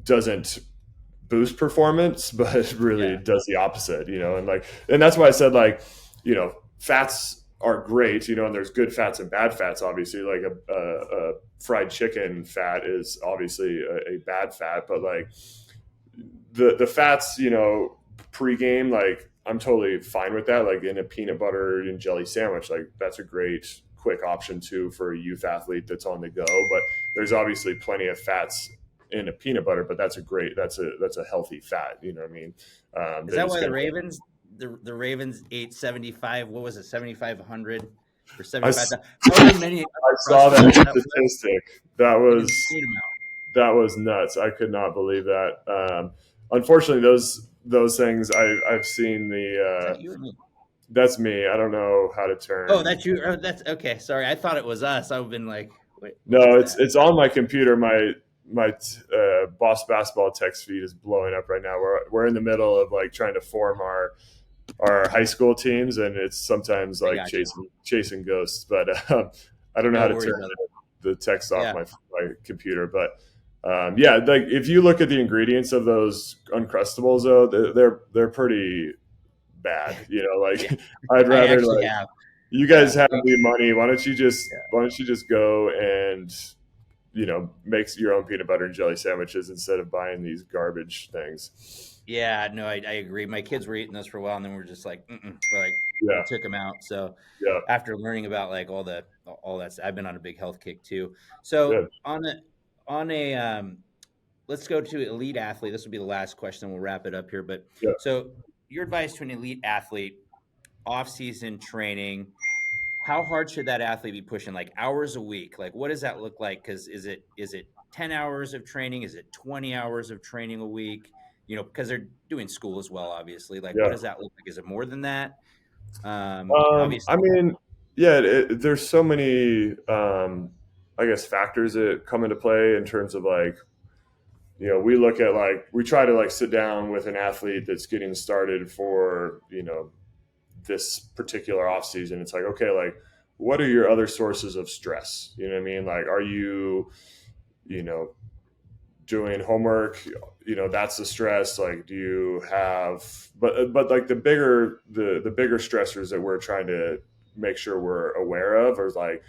doesn't boost performance, but really Yeah. does the opposite, and that's why I said like, fats are great, and there's good fats and bad fats. Obviously, like a fried chicken fat is obviously a bad fat, but like the fats, pregame, like I'm totally fine with that. Like in a peanut butter and jelly sandwich, like that's a great quick option too for a youth athlete that's on the go. But there's obviously plenty of fats in a peanut butter, but that's a healthy fat. You know what I mean? Is That that is why going the to. Ravens, the Ravens ate 75? What was it, 7,500 or I, 75,000? However many saw crusty that that was, statistic. That an was insane amount. that was nuts. I could not believe that. Unfortunately, those things I've seen Is the. that you or me? That's me. I don't know how to Oh, turn. that's you. Oh, that's okay. Sorry, I thought it was us. I've been like, wait, what No, is it's that? it's on my computer. My boss basketball text feed is blowing up right now. We're in the middle of like trying to form our high school teams, and it's sometimes I like got you. chasing ghosts. But I don't know how No to worries, turn brother. the text off Yeah, my computer. But yeah, like if you look at the ingredients of those Uncrustables, though, they're pretty bad. yeah. Like I'd I rather actually like have. you Yeah, guys have the money. Why don't you just go and make your own peanut butter and jelly sandwiches instead of buying these garbage things. yeah. No, I agree. My kids were eating those for a while, and then we're just like, we're like, we Yeah, took them out. So yeah, after learning about like all that, I've been on a big health kick too. So good. on a let's go to elite athlete. This will be the last question. We'll wrap it up here. But Yeah. so your advice to an elite athlete, off season training, how hard should that athlete be pushing? Like hours a week? Like what does that look like? Because is it 10 hours of training? Is it 20 hours of training a week? Because they're doing school as well, obviously. Like what Yeah. does that look like? Is it more than that? I Obviously, mean, yeah, there's so many, I guess, factors that come into play in terms of like, we look at like, we try to like sit down with an athlete that's getting started for, this particular off season. It's like, okay, like, what are your other sources of stress? You know what I mean? Like, are you know, doing homework, that's the stress. Like, do you have, but like the bigger stressors that we're trying to make sure we're aware of are like,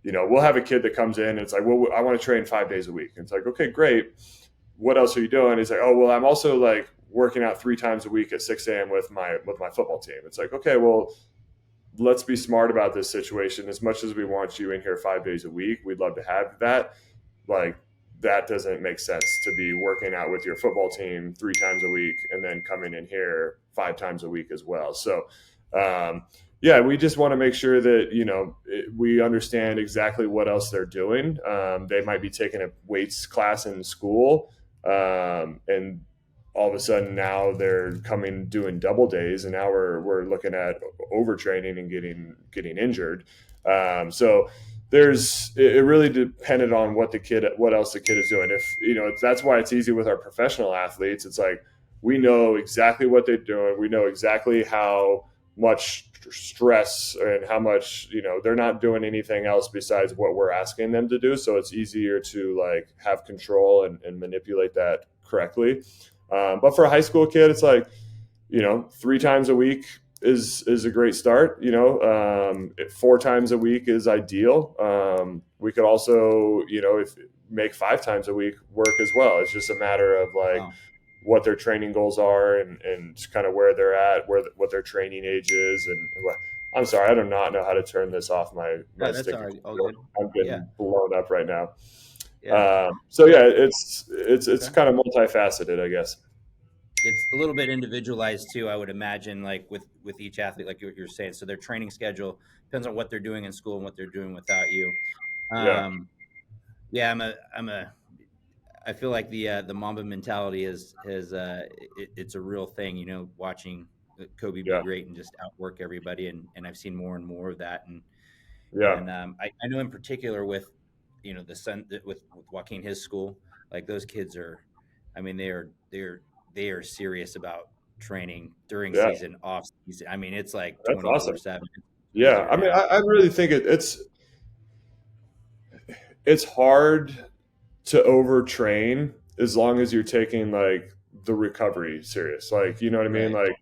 we'll have a kid that comes in and it's like, well, I want to train 5 days a week. And it's like, okay, great. What else are you doing? He's like, oh, well, I'm also like working out 3 times a week at 6 a.m. with my football team. It's like, okay, well, let's be smart about this situation. As much as we want you in here 5 days a week, we'd love to have that. Like, that doesn't make sense to be working out with your football team 3 times a week and then coming in here 5 times a week as well. So, yeah, we just want to make sure that, we understand exactly what else they're doing. They might be taking a weights class in school, and all of a sudden now they're coming doing double days, and now we're looking at overtraining and getting injured. So it really depended on what else the kid is doing. If that's why it's easy with our professional athletes. It's like we know exactly what they're doing. We know exactly how much stress and how much they're not doing anything else besides what we're asking them to do. So it's easier to like have control and manipulate that correctly. But for a high school kid, it's like 3 times a week is a great start. 4 times a week is ideal. We could also if make 5 times a week work as well. It's just a matter of like Wow. what their training goals are and kind of where they're at, what their training age is, and I'm sorry, I do not know how to turn this off my Yeah, that's stick. all right. All good. I'm Yeah. getting blown up right now. Yeah. So yeah, it's Okay. kind of multifaceted, I guess. It's a little bit individualized too, I would imagine, like with each athlete, like you're saying. So their training schedule depends on what they're doing in school and what they're doing without you. Yeah, Um, yeah, I feel like the Mamba mentality it's a real thing. Watching Kobe be yeah, great and just outwork everybody, and I've seen more and more of that. yeah. I know in particular with the son with Joaquin, his school, like those kids are, I mean they are serious about training during Yeah, season, off season. I mean it's like that's twenty four awesome. seven. Yeah, I mean, Yeah, I really think it's hard to overtrain as long as you're taking like the recovery serious. Like, you know what I mean? right.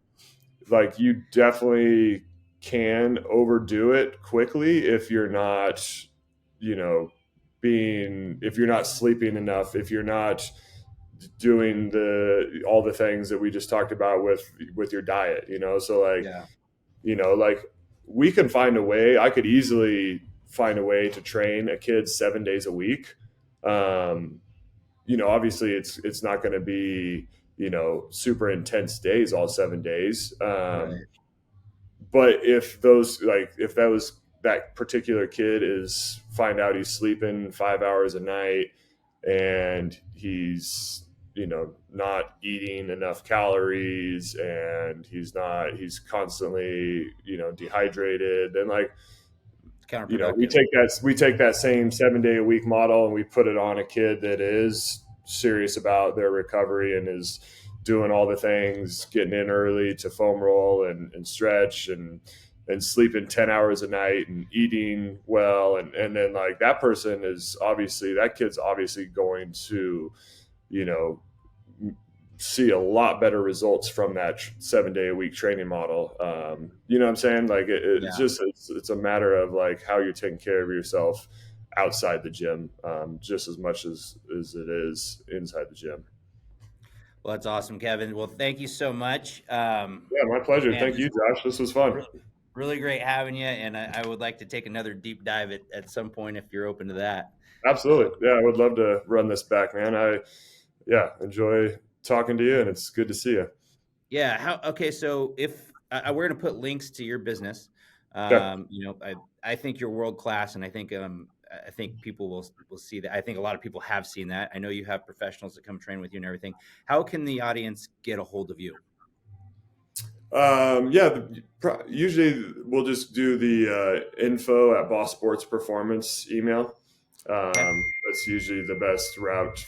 Like you definitely can overdo it quickly if you're not, you know, if you're not sleeping enough, if you're not doing all the things that we just talked about with your diet, so like, Yeah, like we can find a way. I could easily find a way to train a kid 7 days a week. um, Obviously it's not going to be, super intense days all 7 days. right. But if that particular kid is find out he's sleeping 5 hours a night and he's, not eating enough calories and he's constantly, dehydrated, then like, It's we counterproductive. take that same 7 day a week model and we put it on a kid that is serious about their recovery and is doing all the things, getting in early to foam roll and stretch and sleeping 10 hours a night and eating well. And then like that kid's obviously going to, you know, see a lot better results from that 7 day a week training model. You know what I'm saying? Like it's Yeah. just, it's a matter of like how you're taking care of yourself outside the gym, just as much as it is inside the gym. Well, that's awesome, Kevin. Well, thank you so much. Yeah, my pleasure. Man, Thank just you, Josh. This was fun. really, really great having you. And I would like to take another deep dive at some point if you're open to that. So, Absolutely. Yeah, I would love to run this back, man. Yeah, enjoy talking to you and it's good to see you. yeah. Okay. So if we're going to put links to your business, Okay. I think you're world class, and I think people will see that. I think a lot of people have seen that. I know you have professionals that come train with you and everything. How can the audience get a hold of you? Yeah, usually we'll just do the info at Boss Sports Performance email. Okay. That's usually the best route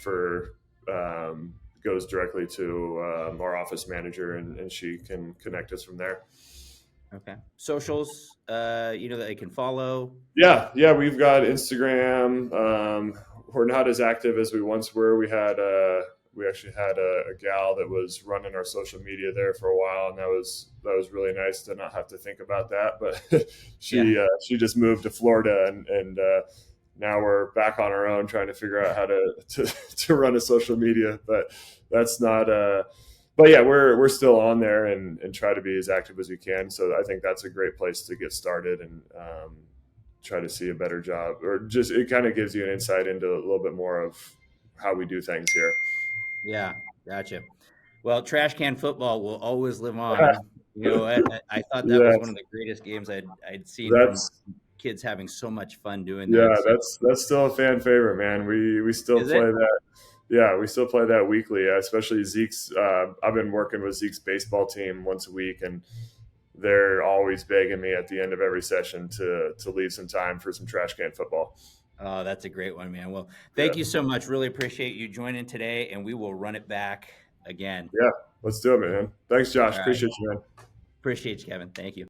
goes directly to our office manager, and she can connect us from there. Okay. Socials, that they can follow. Yeah, we've got Instagram. We're not as active as we once were. We actually had a gal that was running our social media there for a while, and that was really nice to not have to think about that. But Yeah. she just moved to Florida, and now we're back on our own trying to figure out how to run a social media. But that's not. But yeah, we're still on there and try to be as active as we can. So I think that's a great place to get started and try to see a better job, or just it kind of gives you an insight into a little bit more of how we do things here. Yeah, gotcha. Well, trash can football will always live on. I thought that was one Yes, of the greatest games I'd seen from that's kids having so much fun doing yeah, that. So, that's still a fan favorite, man. We still is it? play that. Yeah, we still play that weekly, especially Zeke's. I've been working with Zeke's baseball team once a week, and they're always begging me at the end of every session to leave some time for some trash can football. Oh, that's a great one, man. Well, thank Yeah, you so much. Really appreciate you joining today, and we will run it back again. yeah, let's do it, man. Thanks, Josh. All right. Appreciate you, man. Appreciate you, Kevin. Thank you.